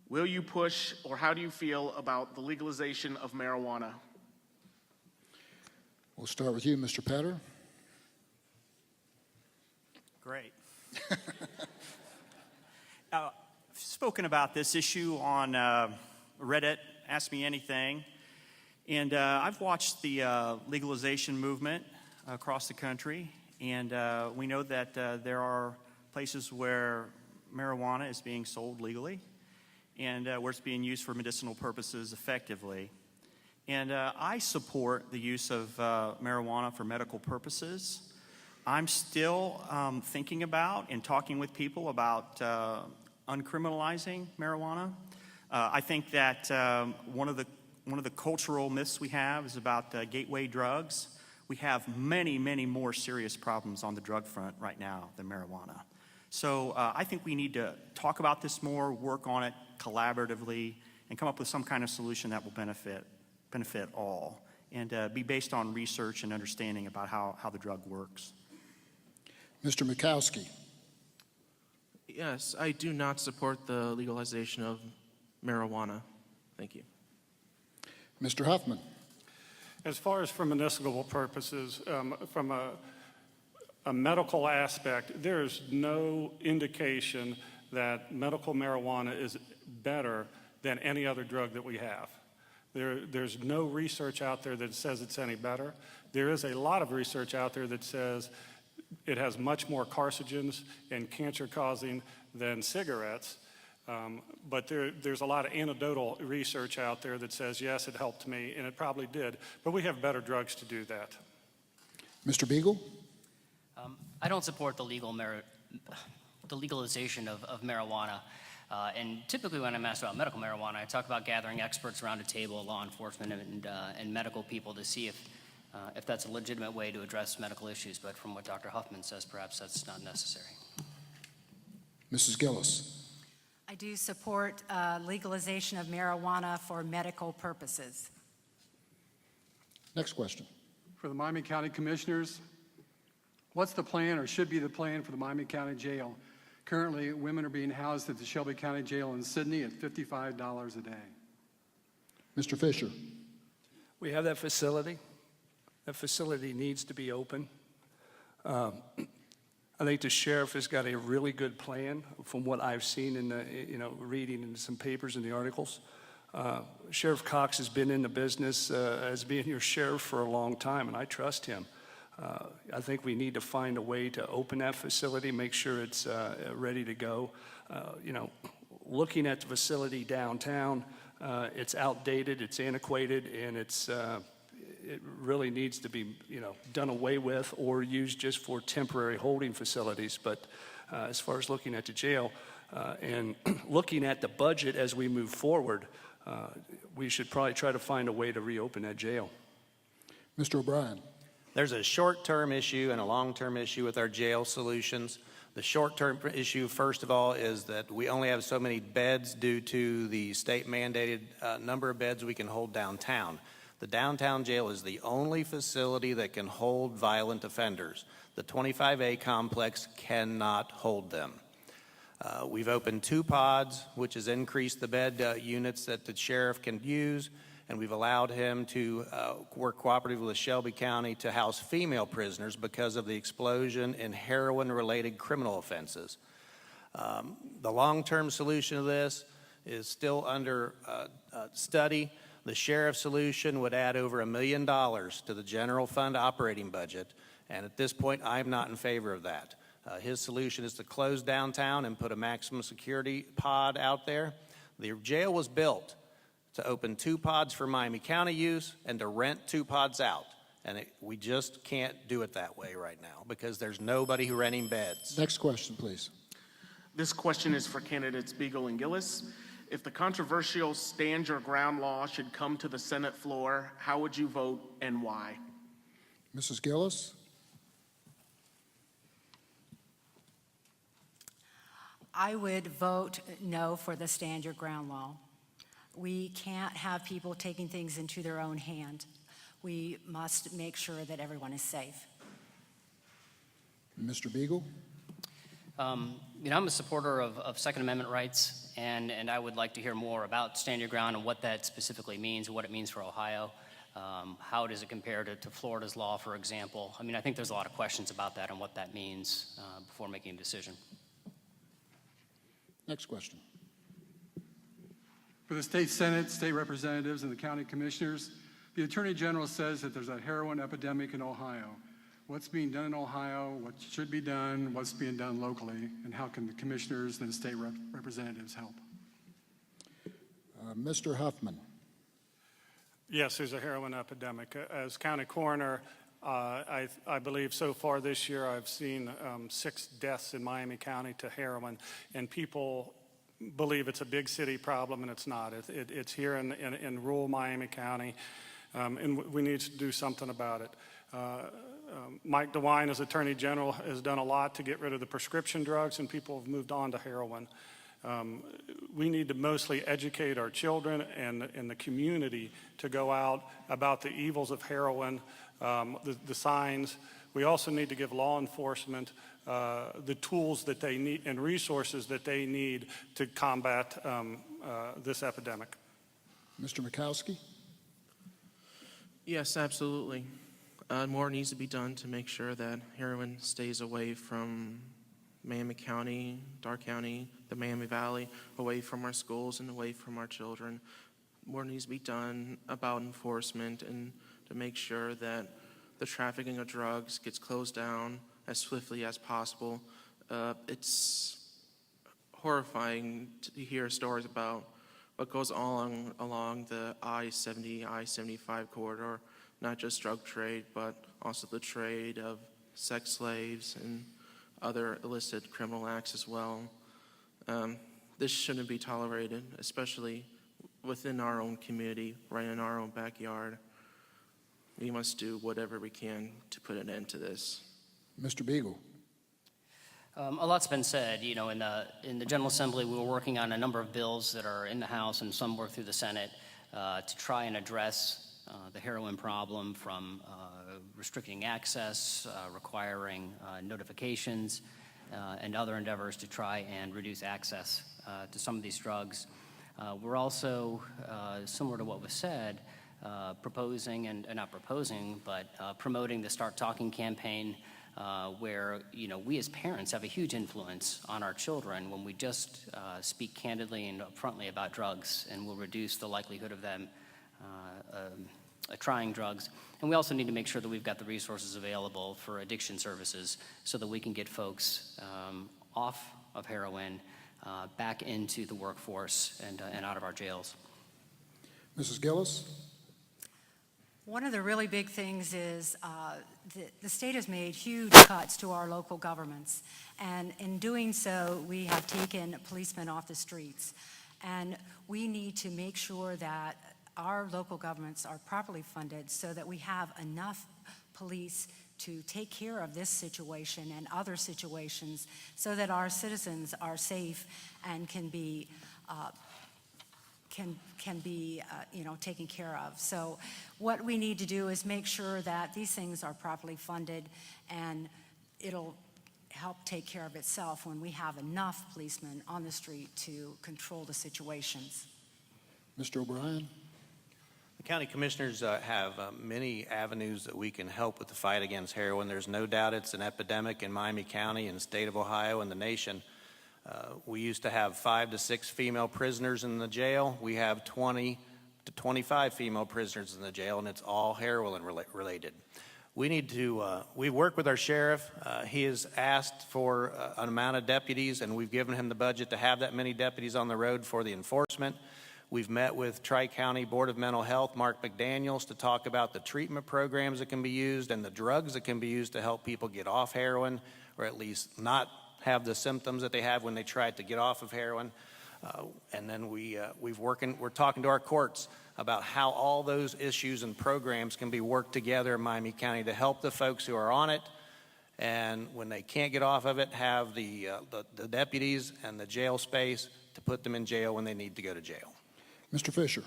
Will you push, or how do you feel about the legalization of marijuana? We'll start with you, Mr. Petter. Great. I've spoken about this issue on Reddit, Ask Me Anything, and I've watched the legalization movement across the country, and we know that there are places where marijuana is being sold legally and where it's being used for medicinal purposes effectively. And I support the use of marijuana for medical purposes. I'm still thinking about and talking with people about uncriminalizing marijuana. I think that one of the cultural myths we have is about gateway drugs. We have many, many more serious problems on the drug front right now than marijuana. So I think we need to talk about this more, work on it collaboratively, and come up with some kind of solution that will benefit all, and be based on research and understanding about how the drug works. Mr. Mikowski. Yes, I do not support the legalization of marijuana. Thank you. Mr. Huffman. As far as for medicinal purposes, from a medical aspect, there is no indication that medical marijuana is better than any other drug that we have. There's no research out there that says it's any better. There is a lot of research out there that says it has much more carcinogens and cancer-causing than cigarettes. But there's a lot of anecdotal research out there that says, yes, it helped me, and it probably did. But we have better drugs to do that. Mr. Beagle? I don't support the legalization of marijuana. And typically when I'm asked about medical marijuana, I talk about gathering experts around a table, law enforcement and medical people, to see if that's a legitimate way to address medical issues. But from what Dr. Huffman says, perhaps that's not necessary. Mrs. Gillis. I do support legalization of marijuana for medical purposes. Next question. For the Miami County Commissioners, what's the plan, or should be the plan, for the Miami County Jail? Currently, women are being housed at the Shelby County Jail in Sydney at $55 a day. Mr. Fisher. We have that facility. That facility needs to be open. I think the sheriff has got a really good plan from what I've seen in the, reading in some papers and the articles. Sheriff Cox has been in the business as being your sheriff for a long time, and I trust him. I think we need to find a way to open that facility, make sure it's ready to go. Looking at the facility downtown, it's outdated, it's antiquated, and it really needs to be, done away with or used just for temporary holding facilities. But as far as looking at the jail and looking at the budget as we move forward, we should probably try to find a way to reopen that jail. Mr. O'Brien. There's a short-term issue and a long-term issue with our jail solutions. The short-term issue, first of all, is that we only have so many beds due to the state-mandated number of beds we can hold downtown. The downtown jail is the only facility that can hold violent offenders. The 25A complex cannot hold them. We've opened 2 pods, which has increased the bed units that the sheriff can use, and we've allowed him to work cooperatively with Shelby County to house female prisoners because of the explosion in heroin-related criminal offenses. The long-term solution to this is still under study. The sheriff's solution would add over $1 million to the general fund operating budget, and at this point, I'm not in favor of that. His solution is to close downtown and put a maximum security pod out there. The jail was built to open 2 pods for Miami County use and to rent 2 pods out. And we just can't do it that way right now because there's nobody who renting beds. Next question, please. This question is for candidates Beagle and Gillis. If the controversial stand your ground law should come to the Senate floor, how would you vote and why? Mrs. Gillis? I would vote no for the stand your ground law. We can't have people taking things into their own hand. We must make sure that everyone is safe. Mr. Beagle? I'm a supporter of Second Amendment rights, and I would like to hear more about Stand Your Ground and what that specifically means and what it means for Ohio. How does it compare to Florida's law, for example? I think there's a lot of questions about that and what that means before making a decision. Next question. For the state senate, state representatives, and the county commissioners, the attorney general says that there's a heroin epidemic in Ohio. What's being done in Ohio, what should be done, what's being done locally, and how can the commissioners and the state representatives help? Mr. Huffman? Yes, there's a heroin epidemic. As county coroner, I believe so far this year I've seen 6 deaths in Miami County to heroin, and people believe it's a big city problem, and it's not. It's here in rural Miami County, and we need to do something about it. Mike DeWine, as Attorney General, has done a lot to get rid of the prescription drugs, and people have moved on to heroin. We need to mostly educate our children and the community to go out about the evils of heroin, the signs. We also need to give law enforcement the tools that they need and resources that they need to combat this epidemic. Mr. Mikowski? Yes, absolutely. More needs to be done to make sure that heroin stays away from Miami County, Dark County, the Miami Valley, away from our schools and away from our children. More needs to be done about enforcement and to make sure that the trafficking of drugs gets closed down as swiftly as possible. It's horrifying to hear stories about what goes on along the I-70, I-75 corridor, not just drug trade, but also the trade of sex slaves and other illicit criminal acts as well. This shouldn't be tolerated, especially within our own community, right in our own backyard. We must do whatever we can to put an end to this. Mr. Beagle? A lot's been said. In the General Assembly, we were working on a number of bills that are in the House and some work through the Senate to try and address the heroin problem, from restricting access, requiring notifications, and other endeavors to try and reduce access to some of these drugs. We're also, similar to what was said, proposing, and not proposing, but promoting the Start Talking campaign, where we as parents have a huge influence on our children when we just speak candidly and upfrontly about drugs, and will reduce the likelihood of them trying drugs. And we also need to make sure that we've got the resources available for addiction services so that we can get folks off of heroin, back into the workforce, and out of our jails. Mrs. Gillis? One of the really big things is the state has made huge cuts to our local governments, and in doing so, we have taken policemen off the streets. And we need to make sure that our local governments are properly funded so that we have enough police to take care of this situation and other situations, so that our citizens are safe and can be taken care of. So what we need to do is make sure that these things are properly funded, and it'll help take care of itself when we have enough policemen on the street to control the situations. Mr. O'Brien? The county commissioners have many avenues that we can help with the fight against heroin. There's no doubt it's an epidemic in Miami County and the state of Ohio and the nation. We used to have 5 to 6 female prisoners in the jail. We have 20 to 25 female prisoners in the jail, and it's all heroin related. We need to, we work with our sheriff. He has asked for an amount of deputies, and we've given him the budget to have that many deputies on the road for the enforcement. We've met with Tri-County Board of Mental Health, Mark McDaniels, to talk about the treatment programs that can be used and the drugs that can be used to help people get off heroin, or at least not have the symptoms that they have when they try to get off of heroin. And then we're talking to our courts about how all those issues and programs can be worked together in Miami County to help the folks who are on it, and when they can't get off of it, have the deputies and the jail space to put them in jail when they need to go to jail. Mr. Fisher.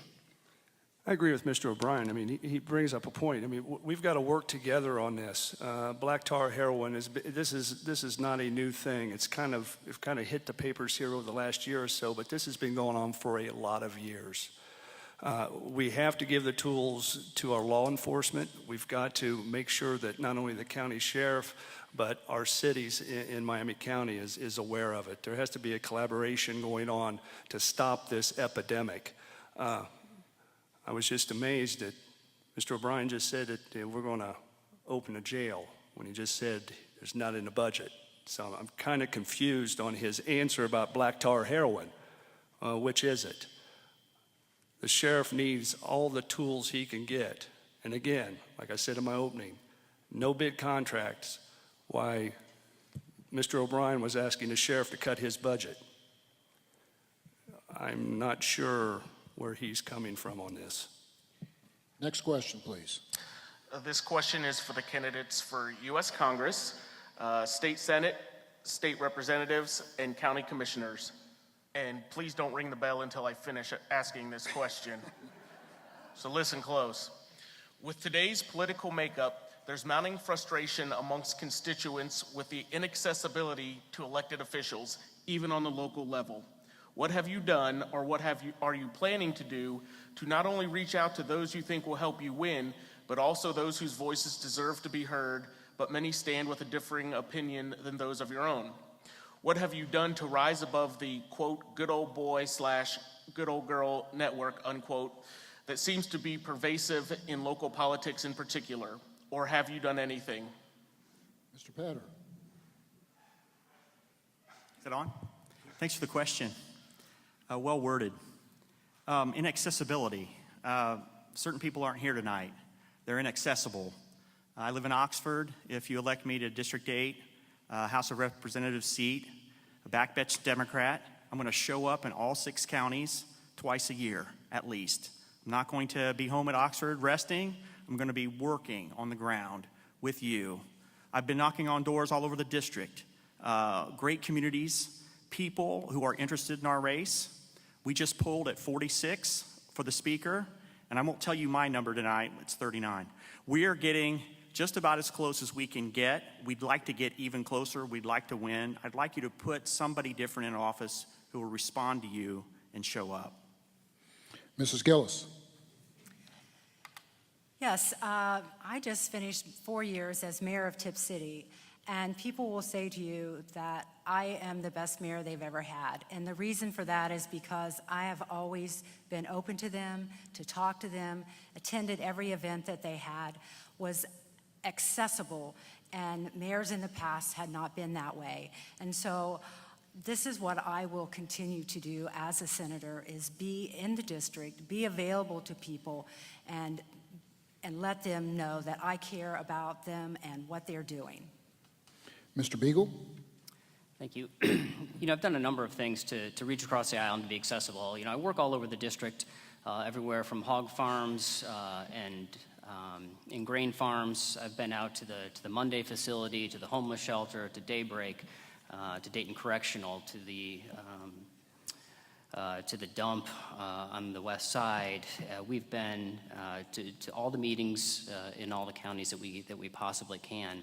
I agree with Mr. O'Brien. I mean, he brings up a point. I mean, we've got to work together on this. Black tar heroin this is not a new thing. It's kind of hit the papers here over the last year or so, but this has been going on for a lot of years. We have to give the tools to our law enforcement. We've got to make sure that not only the county sheriff, but our cities in Miami County is aware of it. There has to be a collaboration going on to stop this epidemic. I was just amazed that Mr. O'Brien just said that we're going to open a jail when he just said there's not in the budget. So I'm kind of confused on his answer about black tar heroin. Which is it? The sheriff needs all the tools he can get. And again, like I said in my opening, no big contracts. Why Mr. O'Brien was asking the sheriff to cut his budget. I'm not sure where he's coming from on this. Next question, please. This question is for the candidates for U.S. Congress, State Senate, State Representatives, and County Commissioners. And please don't ring the bell until I finish asking this question. So listen close. With today's political makeup, there's mounting frustration amongst constituents with the inaccessibility to elected officials, even on the local level. What have you done, or what are you planning to do to not only reach out to those you think will help you win, but also those whose voices deserve to be heard, but many stand with a differing opinion than those of your own? What have you done to rise above the, quote, good old boy / good old girl network, unquote, that seems to be pervasive in local politics in particular? Or have you done anything? Mr. Petter. Is it on? Thanks for the question. Well worded. Inaccessibility. Certain people aren't here tonight. They're inaccessible. I live in Oxford. If you elect me to District 8, House of Representatives seat, a backbench Democrat, I'm going to show up in all 6 counties twice a year, at least. I'm not going to be home at Oxford resting. I'm going to be working on the ground with you. I've been knocking on doors all over the district. Great communities, people who are interested in our race. We just polled at 46 for the speaker, and I won't tell you my number tonight. It's 39. We are getting just about as close as we can get. We'd like to get even closer. We'd like to win. I'd like you to put somebody different in office who will respond to you and show up. Mrs. Gillis. Yes, I just finished 4 years as mayor of Tip City, and people will say to you that I am the best mayor they've ever had. And the reason for that is because I have always been open to them, to talk to them, attended every event that they had, was accessible, and mayors in the past had not been that way. And so this is what I will continue to do as a senator, is be in the district, be available to people, and let them know that I care about them and what they're doing. Mr. Beagle. Thank you. I've done a number of things to reach across the aisle and to be accessible. I work all over the district, everywhere from hog farms and grain farms. I've been out to the Monday facility, to the homeless shelter, to Daybreak, to Dayton Correctional, to the dump on the west side. We've been to all the meetings in all the counties that we possibly can.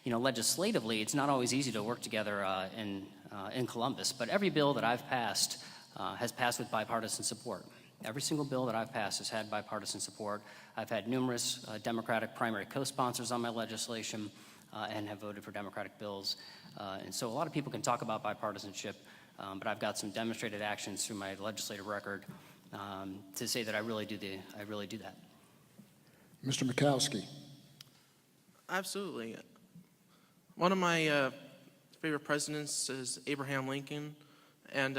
Legislatively, it's not always easy to work together in Columbus, but every bill that I've passed has passed with bipartisan support. Every single bill that I've passed has had bipartisan support. I've had numerous Democratic primary co-sponsors on my legislation and have voted for Democratic bills. And so a lot of people can talk about bipartisanship, but I've got some demonstrated actions through my legislative record to say that I really do that. Mr. Mikowski. Absolutely. One of my favorite presidents is Abraham Lincoln, and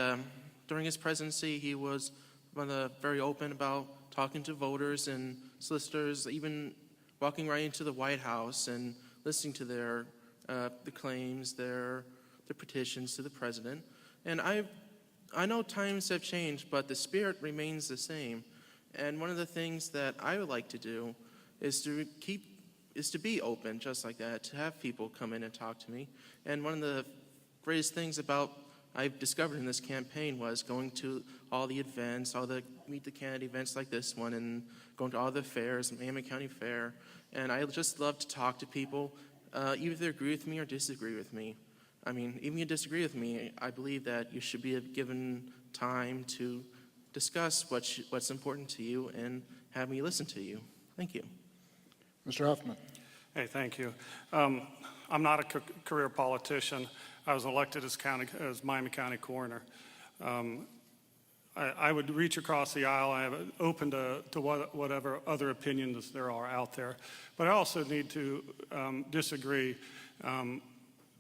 during his presidency, he was very open about talking to voters and solicitors, even walking right into the White House and listening to their the claims, their petitions to the president. And I know times have changed, but the spirit remains the same. And one of the things that I would like to do is to be open just like that, to have people come in and talk to me. And one of the greatest things about I've discovered in this campaign was going to all the events, all the Meet the Candidate events like this one, and going to all the fairs, Miami County Fair. And I just love to talk to people, either agree with me or disagree with me. I mean, even if you disagree with me, I believe that you should be given time to discuss what's important to you and have me listen to you. Thank you. Mr. Huffman. Hey, thank you. I'm not a career politician. I was elected as Miami County coroner. I would reach across the aisle. I am open to whatever other opinions there are out there. But I also need to disagree.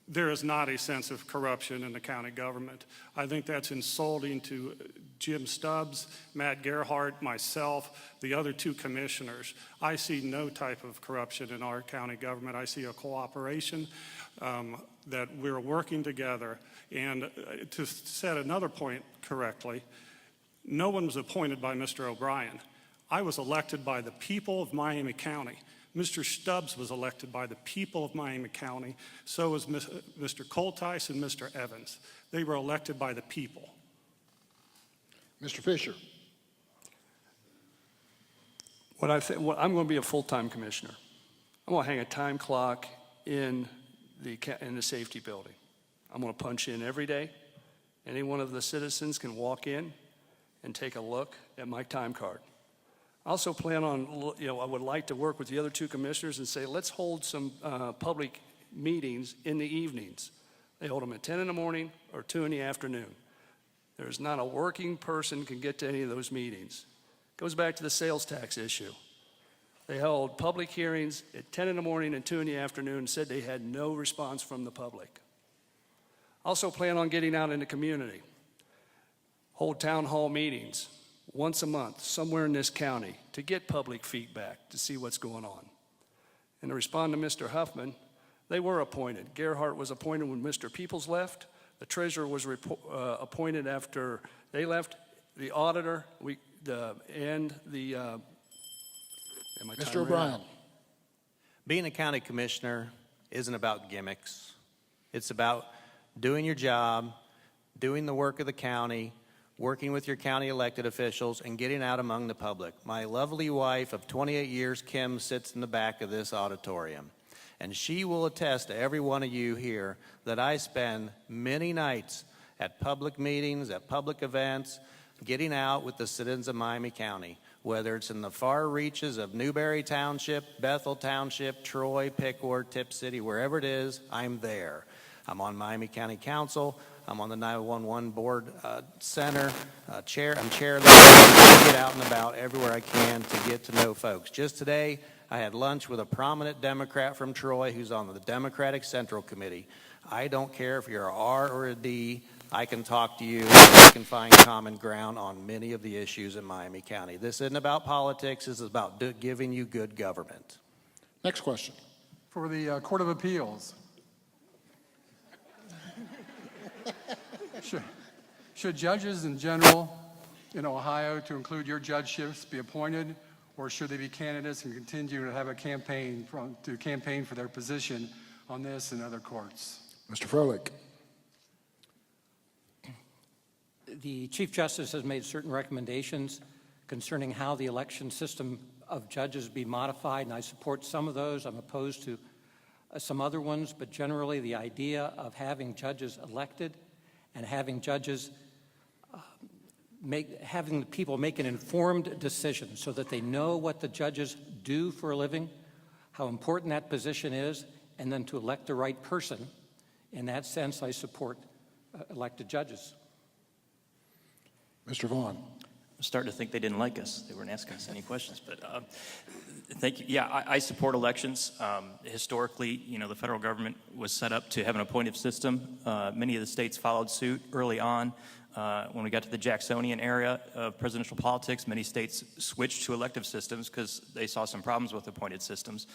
There is not a sense of corruption in the county government. I think that's insulting to Jim Stubbs, Matt Gerhardt, myself, the other two commissioners. I see no type of corruption in our county government. I see a cooperation that we're working together. And to set another point correctly, no one was appointed by Mr. O'Brien. I was elected by the people of Miami County. Mr. Stubbs was elected by the people of Miami County. So was Mr. Coltice and Mr. Evans. They were elected by the people. Mr. Fisher. I'm going to be a full-time commissioner. I'm going to hang a time clock in the safety building. I'm going to punch in every day. Any one of the citizens can walk in and take a look at my time card. I also plan on, I would like to work with the other two commissioners and say, let's hold some public meetings in the evenings. They hold them at 10 in the morning or 2 in the afternoon. There's not a working person can get to any of those meetings. Goes back to the sales tax issue. They held public hearings at 10 in the morning and 2 in the afternoon and said they had no response from the public. Also plan on getting out in the community. Hold town hall meetings once a month somewhere in this county to get public feedback to see what's going on. And to respond to Mr. Huffman, they were appointed. Gerhardt was appointed when Mr. Peoples left. The treasurer was appointed after they left. The auditor, Mr. O'Brien. Being a county commissioner isn't about gimmicks. It's about doing your job, doing the work of the county, working with your county elected officials, and getting out among the public. My lovely wife of 28 years, Kim, sits in the back of this auditorium. And she will attest to every one of you here that I spend many nights at public meetings, at public events, getting out with the citizens of Miami County, whether it's in the far reaches of Newberry Township, Bethel Township, Troy, Pickord, Tip City, wherever it is, I'm there. I'm on Miami County Council. I'm on the 911 Board Center. I'm chair of that. I get out and about everywhere I can to get to know folks. Just today, I had lunch with a prominent Democrat from Troy who's on the Democratic Central Committee. I don't care if you're a R or a D. I can talk to you. We can find common ground on many of the issues in Miami County. This isn't about politics. This is about giving you good government. Next question. For the Court of Appeals. Should judges in general in Ohio, to include your judgeships, be appointed, or should they be candidates and continue to have a campaign for their position on this and other courts? Mr. Froelich. The Chief Justice has made certain recommendations concerning how the election system of judges be modified, and I support some of those. I'm opposed to some other ones, but generally the idea of having judges elected and having judges having the people make an informed decision so that they know what the judges do for a living, how important that position is, and then to elect the right person. In that sense, I support elected judges. Mr. Vaughn. I'm starting to think they didn't like us. They weren't asking us any questions, but thank you. Yeah, I support elections. Historically, the federal government was set up to have an appointive system. Many of the states followed suit early on. When we got to the Jacksonian era of presidential politics, many states switched to elective systems because they saw some problems with appointed systems.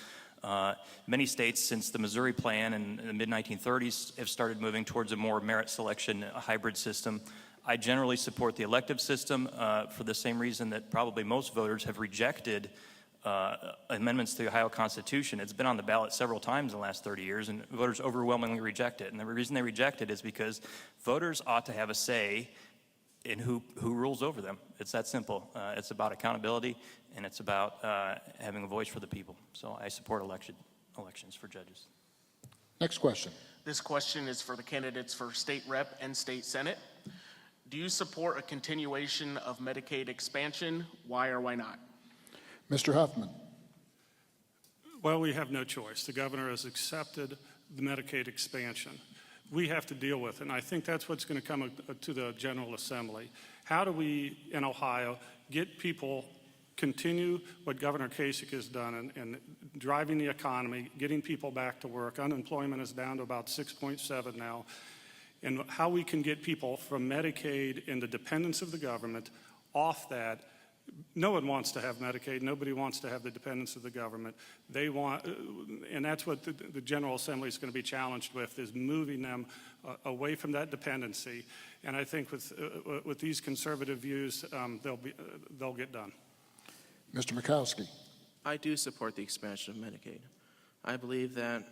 Many states, since the Missouri Plan in the mid-1930s, have started moving towards a more merit selection, a hybrid system. I generally support the elective system for the same reason that probably most voters have rejected amendments to the Ohio Constitution. It's been on the ballot several times in the last 30 years, and voters overwhelmingly reject it. And the reason they reject it is because voters ought to have a say in who rules over them. It's that simple. It's about accountability, and it's about having a voice for the people. So I support elections for judges. Next question. This question is for the candidates for state rep and state senate. Do you support a continuation of Medicaid expansion? Why or why not? Mr. Huffman. Well, we have no choice. The governor has accepted the Medicaid expansion. We have to deal with it, and I think that's what's going to come to the General Assembly. How do we, in Ohio, get people, continue what Governor Kasich has done in driving the economy, getting people back to work? Unemployment is down to about 6.7 now. And how we can get people from Medicaid and the dependence of the government off that. No one wants to have Medicaid. Nobody wants to have the dependence of the government. They want, and that's what the General Assembly is going to be challenged with, is moving them away from that dependency. And I think with these conservative views, they'll get done. Mr. Murkowski. I do support the expansion of Medicaid. I believe that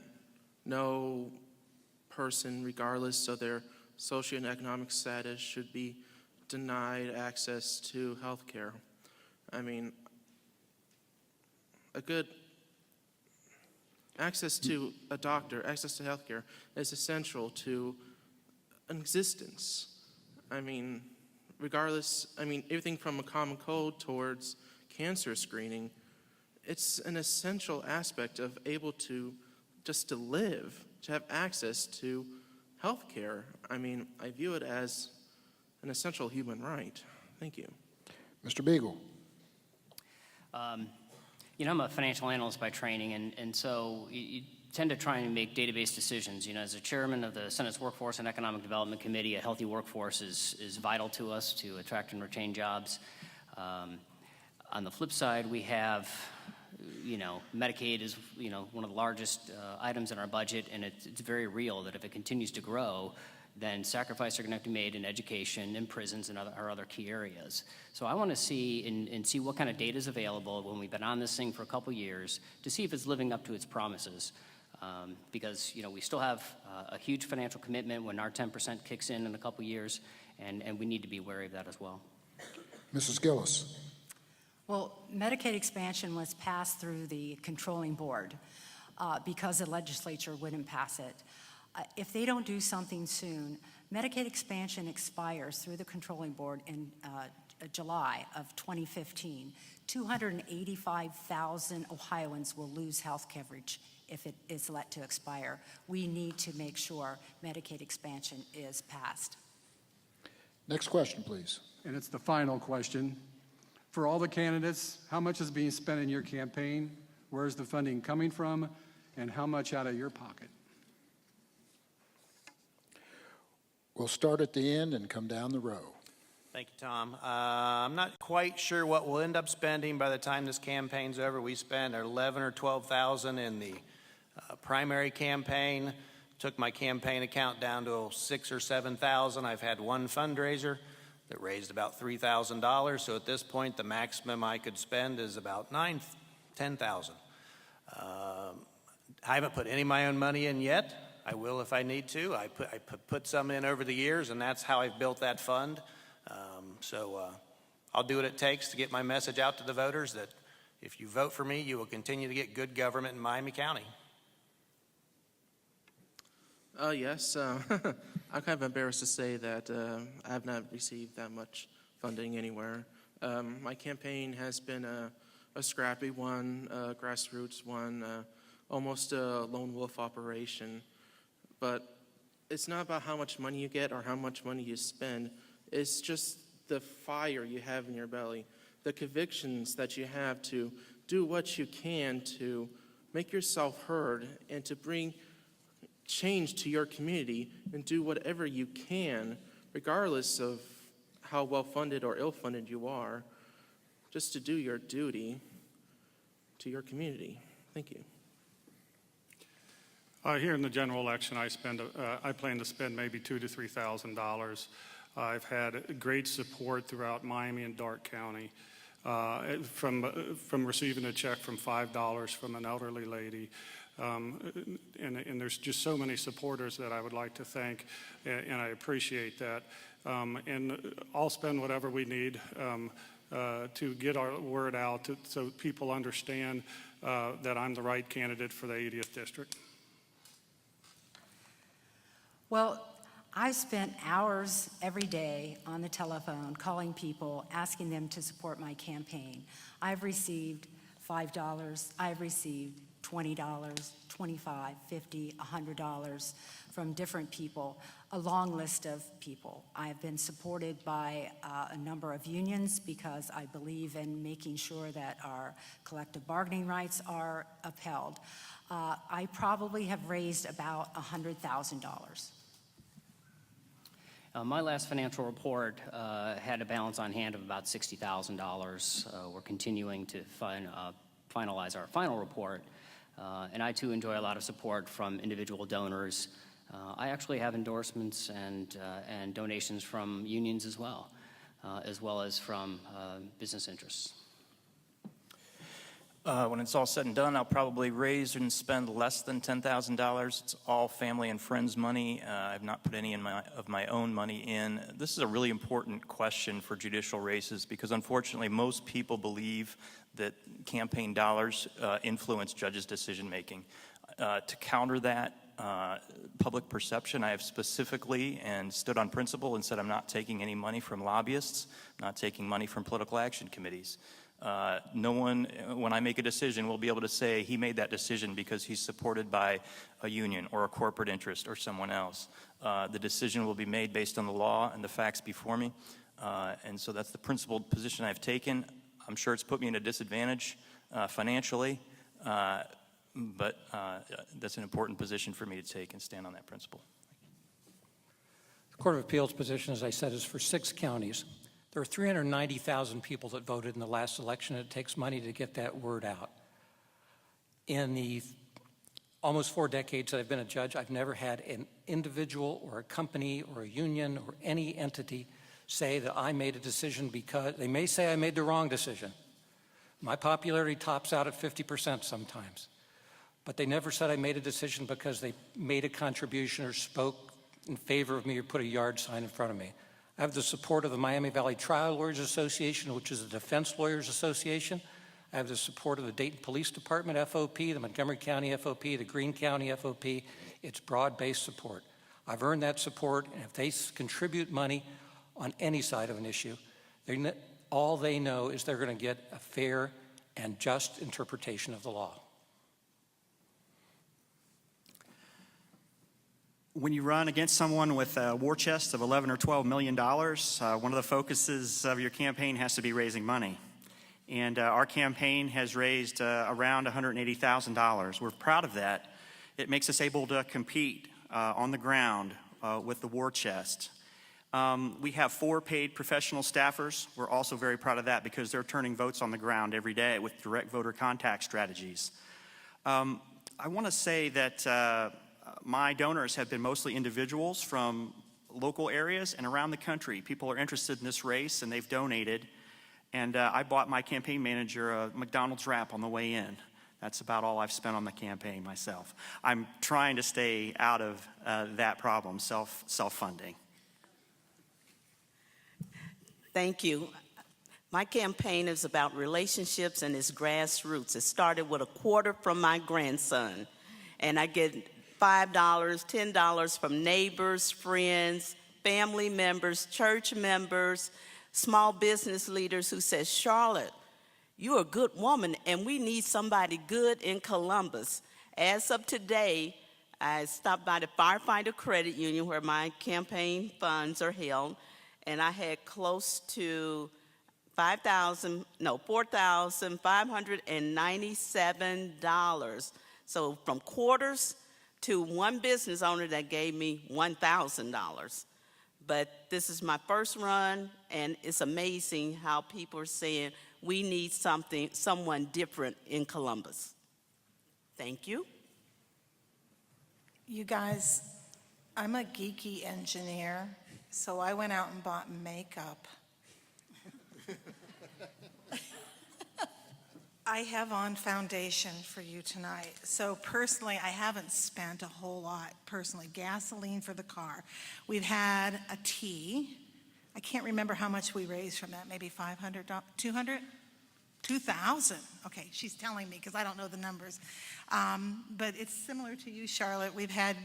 no person, regardless of their socioeconomic status, should be denied access to health care. I mean, a good access to a doctor, access to health care is essential to an existence. I mean, regardless, everything from a common cold towards cancer screening, it's an essential aspect of able to just to live, to have access to health care. I mean, I view it as an essential human right. Thank you. Mr. Beagle. I'm a financial analyst by training, and so you tend to try and make database decisions. As a chairman of the Senate's Workforce and Economic Development Committee, a healthy workforce is vital to us to attract and retain jobs. On the flip side, we have, Medicaid is, one of the largest items in our budget, and it's very real that if it continues to grow, then sacrifices are going to have to be made in education, in prisons, and our other key areas. So I want to see and see what kind of data is available when we've been on this thing for a couple years to see if it's living up to its promises. Because we still have a huge financial commitment when our 10% kicks in a couple years, and we need to be wary of that as well. Mrs. Gillis. Well, Medicaid expansion was passed through the controlling board because the legislature wouldn't pass it. If they don't do something soon, Medicaid expansion expires through the controlling board in July of 2015. 285,000 Ohioans will lose health coverage if it is let to expire. We need to make sure Medicaid expansion is passed. Next question, please. And it's the final question. For all the candidates, how much is being spent in your campaign? Where is the funding coming from? And how much out of your pocket? We'll start at the end and come down the row. Thank you, Tom. I'm not quite sure what we'll end up spending by the time this campaign's over. We spent 11 or 12,000 in the primary campaign. Took my campaign account down to 6 or 7,000. I've had one fundraiser that raised about $3,000. So at this point, the maximum I could spend is about $10,000. I haven't put any of my own money in yet. I will if I need to. I put some in over the years, and that's how I've built that fund. I'll do what it takes to get my message out to the voters that if you vote for me, you will continue to get good government in Miami County. Yes. I'm kind of embarrassed to say that I have not received that much funding anywhere. My campaign has been a scrappy one, a grassroots one, almost a lone wolf operation. But it's not about how much money you get or how much money you spend. It's just the fire you have in your belly, the convictions that you have to do what you can to make yourself heard and to bring change to your community and do whatever you can, regardless of how well-funded or ill-funded you are, just to do your duty to your community. Thank you. Here in the general election, I plan to spend maybe $2,000 to $3,000. I've had great support throughout Miami and Darke County. from receiving a check from $5 from an elderly lady. And there's just so many supporters that I would like to thank, and I appreciate that. And I'll spend whatever we need to get our word out so people understand that I'm the right candidate for the 80th District. Well, I spent hours every day on the telephone calling people, asking them to support my campaign. I've received $5, I've received $20, $25, $50, $100 from different people, a long list of people. I've been supported by a number of unions because I believe in making sure that our collective bargaining rights are upheld. I probably have raised about $100,000. My last financial report had a balance on hand of about $60,000. We're continuing to finalize our final report, and I too enjoy a lot of support from individual donors. I actually have endorsements and donations from unions as well as from business interests. When it's all said and done, I'll probably raise and spend less than $10,000. It's all family and friends' money. I've not put any of my own money in. This is a really important question for judicial races because unfortunately most people believe that campaign dollars influence judges' decision making. To counter that public perception, I have specifically and stood on principle and said I'm not taking any money from lobbyists, not taking money from political action committees. No one, when I make a decision, will be able to say he made that decision because he's supported by a union or a corporate interest or someone else. The decision will be made based on the law and the facts before me. And so that's the principled position I've taken. I'm sure it's put me in a disadvantage financially, but that's an important position for me to take and stand on that principle. The Court of Appeals position, as I said, is for 6 counties. There are 390,000 people that voted in the last election. It takes money to get that word out. In the almost 4 decades that I've been a judge, I've never had an individual or a company or a union or any entity say that I made a decision because they may say I made the wrong decision. My popularity tops out at 50% sometimes. But they never said I made a decision because they made a contribution or spoke in favor of me or put a yard sign in front of me. I have the support of the Miami Valley Trial Lawyers Association, which is a defense lawyers association. I have the support of the Dayton Police Department, FOP, the Montgomery County FOP, the Greene County FOP. It's broad-based support. I've earned that support, and if they contribute money on any side of an issue, all they know is they're going to get a fair and just interpretation of the law. When you run against someone with a war chest of $11 or $12 million, one of the focuses of your campaign has to be raising money. And our campaign has raised around $180,000. We're proud of that. It makes us able to compete on the ground with the war chest. We have 4 paid professional staffers. We're also very proud of that because they're turning votes on the ground every day with direct voter contact strategies. I want to say that my donors have been mostly individuals from local areas and around the country. People are interested in this race and they've donated. And I bought my campaign manager a McDonald's wrap on the way in. That's about all I've spent on the campaign myself. I'm trying to stay out of that problem, self-funding. Thank you. My campaign is about relationships and it's grassroots. It started with a quarter from my grandson. And I get $5, $10 from neighbors, friends, family members, church members, small business leaders who says, Charlotte, you're a good woman and we need somebody good in Columbus. As of today, I stopped by the Firefighter Credit Union where my campaign funds are held, and I had close to $4,597. So from quarters to one business owner that gave me $1,000. But this is my first run, and it's amazing how people are saying we need someone different in Columbus. Thank you. You guys, I'm a geeky engineer, so I went out and bought makeup. I have on foundation for you tonight. So personally, I haven't spent a whole lot personally. Gasoline for the car. We've had a tea. I can't remember how much we raised from that. Maybe $500, $200? 2,000. Okay, she's telling me because I don't know the numbers. But it's similar to you, Charlotte. We've had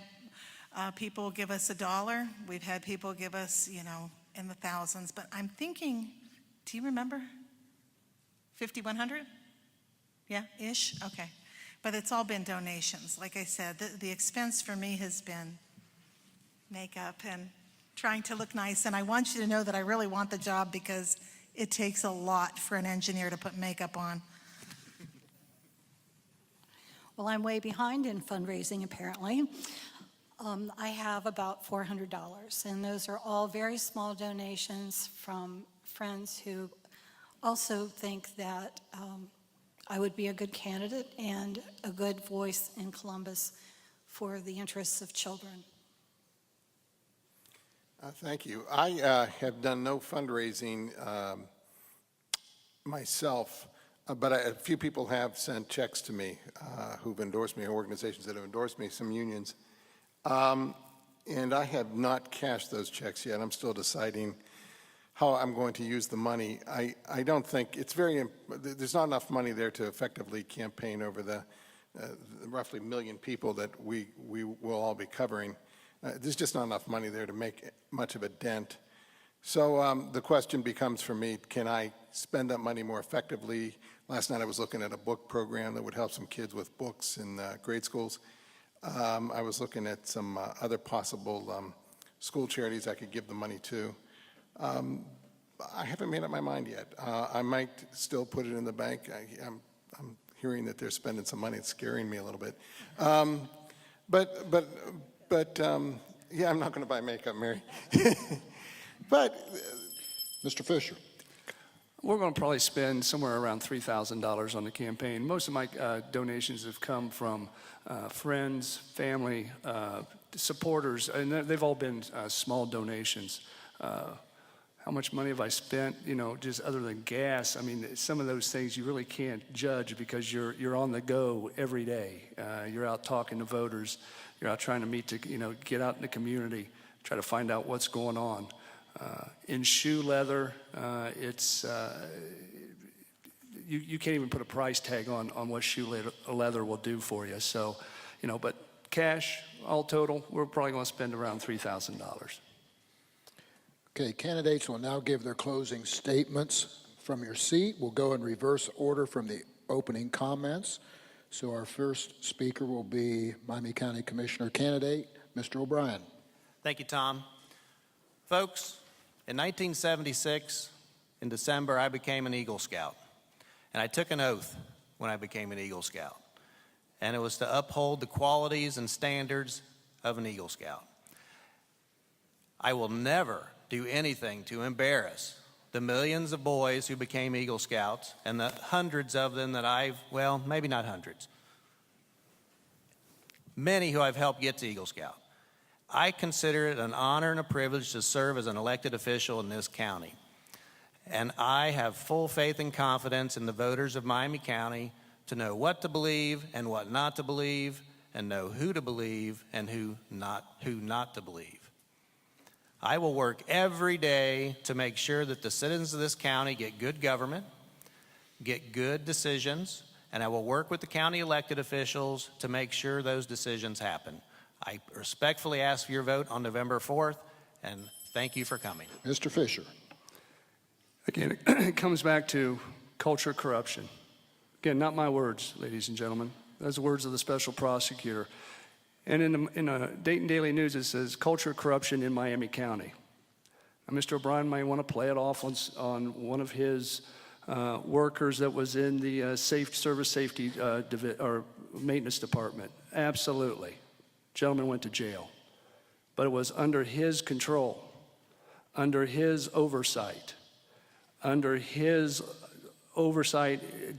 people give us $1. We've had people give us, in the thousands. But I'm thinking, do you remember? 5,100? Yeah, ish? Okay. But it's all been donations. Like I said, the expense for me has been makeup and trying to look nice. And I want you to know that I really want the job because it takes a lot for an engineer to put makeup on. Well, I'm way behind in fundraising, apparently. I have about $400, and those are all very small donations from friends who also think that I would be a good candidate and a good voice in Columbus for the interests of children. Thank you. I have done no fundraising myself, but a few people have sent checks to me who've endorsed me, organizations that have endorsed me, some unions. And I have not cashed those checks yet. I'm still deciding how I'm going to use the money. I don't think it's there's not enough money there to effectively campaign over the roughly 1 million people that we will all be covering. There's just not enough money there to make much of a dent. So the question becomes for me, can I spend that money more effectively? Last night I was looking at a book program that would help some kids with books in grade schools. I was looking at some other possible school charities I could give the money to. I haven't made up my mind yet. I might still put it in the bank. I'm hearing that they're spending some money. It's scaring me a little bit. But yeah, I'm not going to buy makeup, Mary. But Mr. Fisher. We're going to probably spend somewhere around $3,000 on the campaign. Most of my donations have come from friends, family, supporters, and they've all been small donations. How much money have I spent, just other than gas? I mean, some of those things you really can't judge because you're on the go every day. You're out talking to voters. You're out trying to get out in the community, try to find out what's going on. In shoe leather, it's you can't even put a price tag on what shoe leather will do for you. So, but cash, all total, we're probably going to spend around $3,000. Okay, candidates will now give their closing statements from your seat. We'll go in reverse order from the opening comments. So our first speaker will be Miami County Commissioner candidate, Mr. O'Brien. Thank you, Tom. Folks, in 1976, in December, I became an Eagle Scout. And I took an oath when I became an Eagle Scout. And it was to uphold the qualities and standards of an Eagle Scout. I will never do anything to embarrass the millions of boys who became Eagle Scouts and the hundreds of them that maybe not hundreds, many who I've helped get to Eagle Scout. I consider it an honor and a privilege to serve as an elected official in this county. And I have full faith and confidence in the voters of Miami County to know what to believe and what not to believe, and know who to believe and who not to believe. I will work every day to make sure that the citizens of this county get good government, get good decisions, and I will work with the county elected officials to make sure those decisions happen. I respectfully ask for your vote on November 4th, and thank you for coming. Mr. Fisher. Again, it comes back to culture corruption. Again, not my words, ladies and gentlemen. Those are words of the special prosecutor. And in the Dayton Daily News, it says, culture corruption in Miami County. Now, Mr. O'Brien might want to play it off on one of his workers that was in the service safety or maintenance department. Absolutely. Gentleman went to jail. But it was under his control, under his oversight,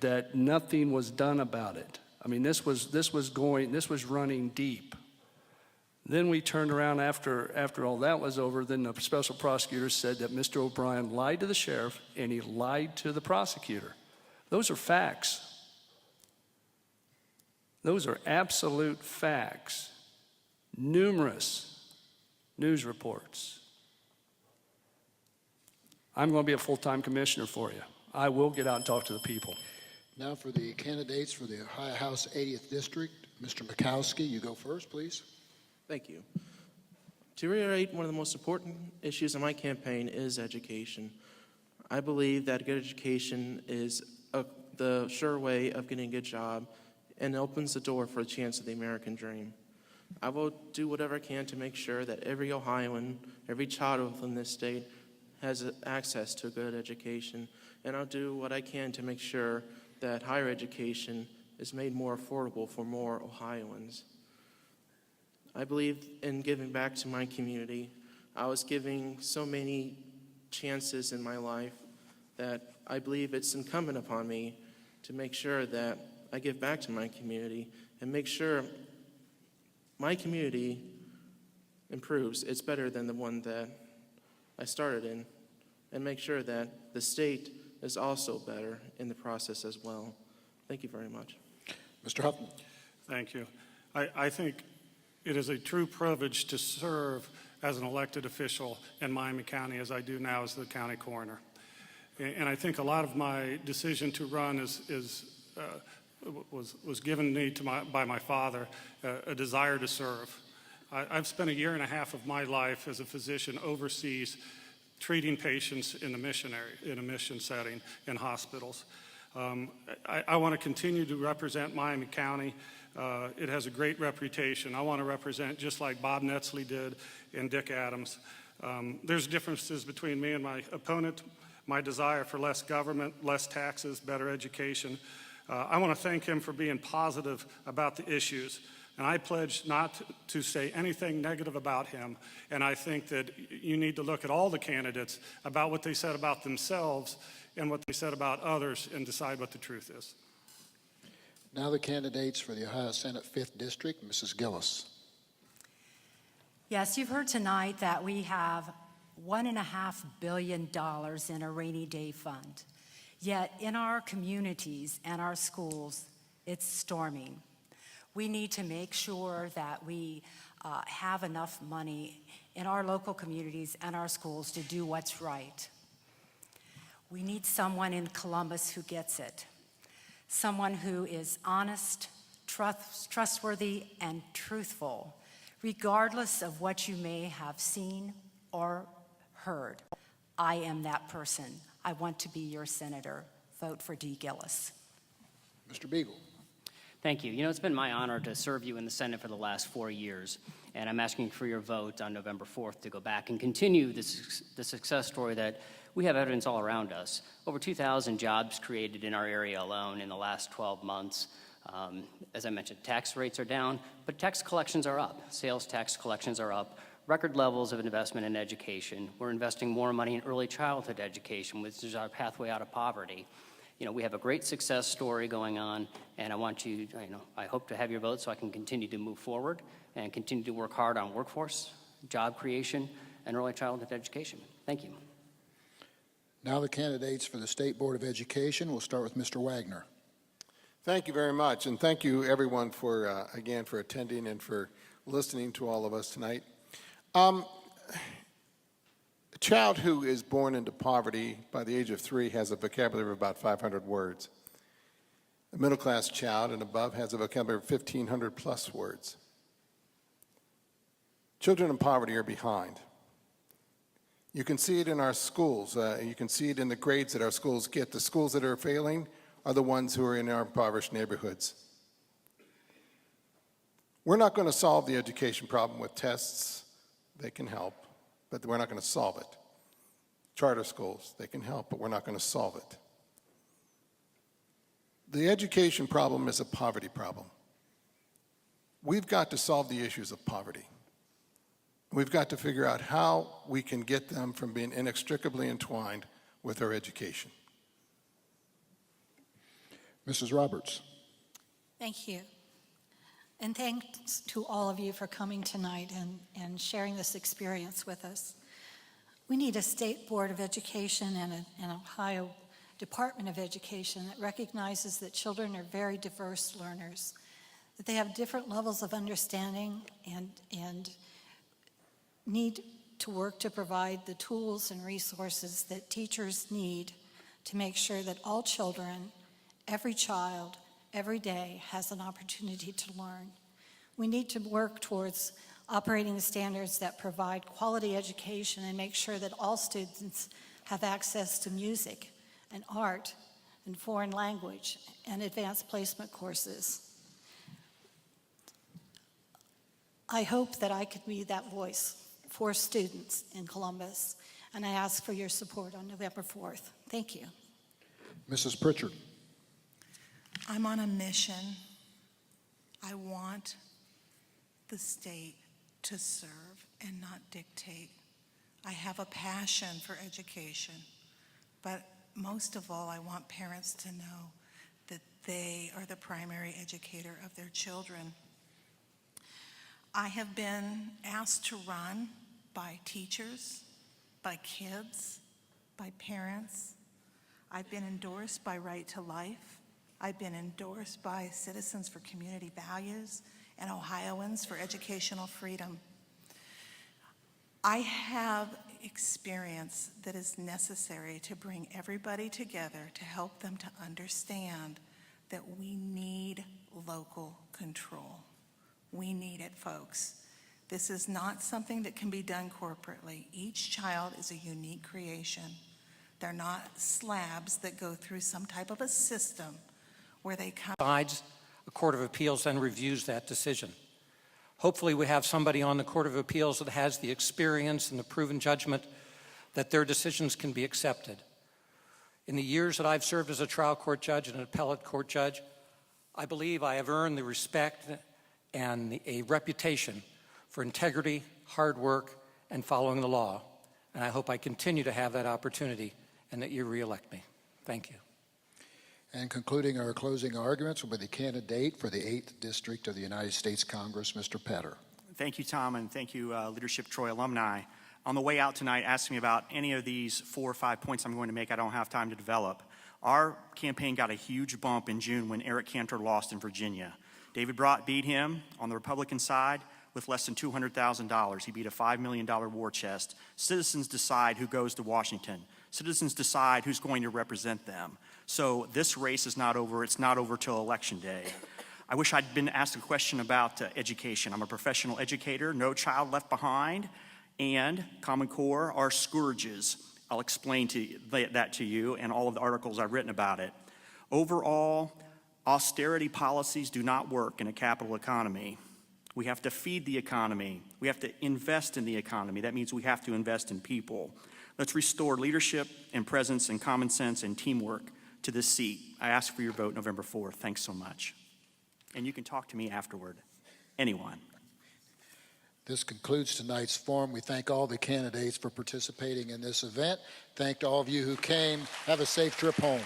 that nothing was done about it. I mean, this was running deep. Then we turned around after all that was over. Then the special prosecutor said that Mr. O'Brien lied to the sheriff and he lied to the prosecutor. Those are facts. Those are absolute facts. Numerous news reports. I'm going to be a full-time commissioner for you. I will get out and talk to the people. Now for the candidates for the Ohio House 80th District. Mr. Mikowski, you go first, please. Thank you. To reiterate, one of the most important issues in my campaign is education. I believe that good education is the sure way of getting a good job and opens the door for a chance of the American dream. I will do whatever I can to make sure that every Ohioan, every child within this state has access to a good education, and I'll do what I can to make sure that higher education is made more affordable for more Ohioans. I believe in giving back to my community. I was giving so many chances in my life that I believe it's incumbent upon me to make sure that I give back to my community and make sure my community improves. It's better than the one that I started in, and make sure that the state is also better in the process as well. Thank you very much. Mr. Huffman. Thank you. I think it is a true privilege to serve as an elected official in Miami County as I do now as the county coroner. And I think a lot of my decision to run was given me by my father, a desire to serve. I've spent 1.5 years of my life as a physician overseas treating patients in a mission setting in hospitals. I want to continue to represent Miami County. It has a great reputation. I want to represent just like Bob Netzley did and Dick Adams. There's differences between me and my opponent, my desire for less government, less taxes, better education. I want to thank him for being positive about the issues. And I pledge not to say anything negative about him. And I think that you need to look at all the candidates about what they said about themselves and what they said about others and decide what the truth is. Now the candidates for the Ohio Senate 5th District, Mrs. Gillis. Yes, you've heard tonight that we have $1.5 billion in a rainy day fund. Yet in our communities and our schools, it's storming. We need to make sure that we have enough money in our local communities and our schools to do what's right. We need someone in Columbus who gets it. Someone who is honest, trustworthy, and truthful, regardless of what you may have seen or heard. I am that person. I want to be your senator. Vote for D. Gillis. Mr. Beagle. Thank you. You know, it's been my honor to serve you in the Senate for the last 4 years, and I'm asking for your vote on November 4th to go back and continue the success story that we have evidence all around us. Over 2,000 jobs created in our area alone in the last 12 months. As I mentioned, tax rates are down, but tax collections are up. Sales tax collections are up. Record levels of investment in education. We're investing more money in early childhood education, which is our pathway out of poverty. You know, we have a great success story going on, and I want you, I hope to have your vote so I can continue to move forward and continue to work hard on workforce, job creation, and early childhood education. Thank you. Now the candidates for the State Board of Education. We'll start with Mr. Wagner. Thank you very much, and thank you everyone for, again, for attending and for listening to all of us tonight. A child who is born into poverty by the age of 3 has a vocabulary of about 500 words. A middle-class child and above has a vocabulary of 1,500 plus words. Children in poverty are behind. You can see it in our schools. You can see it in the grades that our schools get. The schools that are failing are the ones who are in our impoverished neighborhoods. We're not going to solve the education problem with tests. They can help, but we're not going to solve it. Charter schools, they can help, but we're not going to solve it. The education problem is a poverty problem. We've got to solve the issues of poverty. We've got to figure out how we can get them from being inextricably entwined with our education. Mrs. Roberts. Thank you. And thanks to all of you for coming tonight and sharing this experience with us. We need a State Board of Education and an Ohio Department of Education that recognizes that children are very diverse learners, that they have different levels of understanding and need to work to provide the tools and resources that teachers need to make sure that all children, every child, every day has an opportunity to learn. We need to work towards operating the standards that provide quality education and make sure that all students have access to music and art and foreign language and advanced placement courses. I hope that I could be that voice for students in Columbus, and I ask for your support on November 4th. Thank you. Mrs. Pritchard. I'm on a mission. I want the state to serve and not dictate. I have a passion for education, but most of all, I want parents to know that they are the primary educator of their children. I have been asked to run by teachers, by kids, by parents. I've been endorsed by Right to Life. I've been endorsed by Citizens for Community Values and Ohioans for Educational Freedom. I have experience that is necessary to bring everybody together to help them to understand that we need local control. We need it, folks. This is not something that can be done corporately. Each child is a unique creation. They're not slabs that go through some type of a system where they come. Decides, a Court of Appeals then reviews that decision. Hopefully we have somebody on the Court of Appeals that has the experience and the proven judgment that their decisions can be accepted. In the years that I've served as a trial court judge and an appellate court judge, I believe I have earned the respect and a reputation for integrity, hard work, and following the law. And I hope I continue to have that opportunity and that you re-elect me. Thank you. And concluding our closing arguments will be the candidate for the 8th District of the United States Congress, Mr. Petter. Thank you, Tom, and thank you, Leadership Troy Alumni. On the way out tonight, ask me about any of these 4 or 5 points I'm going to make I don't have time to develop. Our campaign got a huge bump in June when Eric Cantor lost in Virginia. David Brott beat him on the Republican side with less than $200,000. He beat a $5 million war chest. Citizens decide who goes to Washington. Citizens decide who's going to represent them. So this race is not over. It's not over till Election Day. I wish I'd been asked a question about education. I'm a professional educator, no child left behind, and Common Core are scourges. I'll explain that to you and all of the articles I've written about it. Overall, austerity policies do not work in a capital economy. We have to feed the economy. We have to invest in the economy. That means we have to invest in people. Let's restore leadership and presence and common sense and teamwork to this seat. I ask for your vote November 4th. Thanks so much. And you can talk to me afterward. Anyone. This concludes tonight's forum. We thank all the candidates for participating in this event. Thank all of you who came. Have a safe trip home.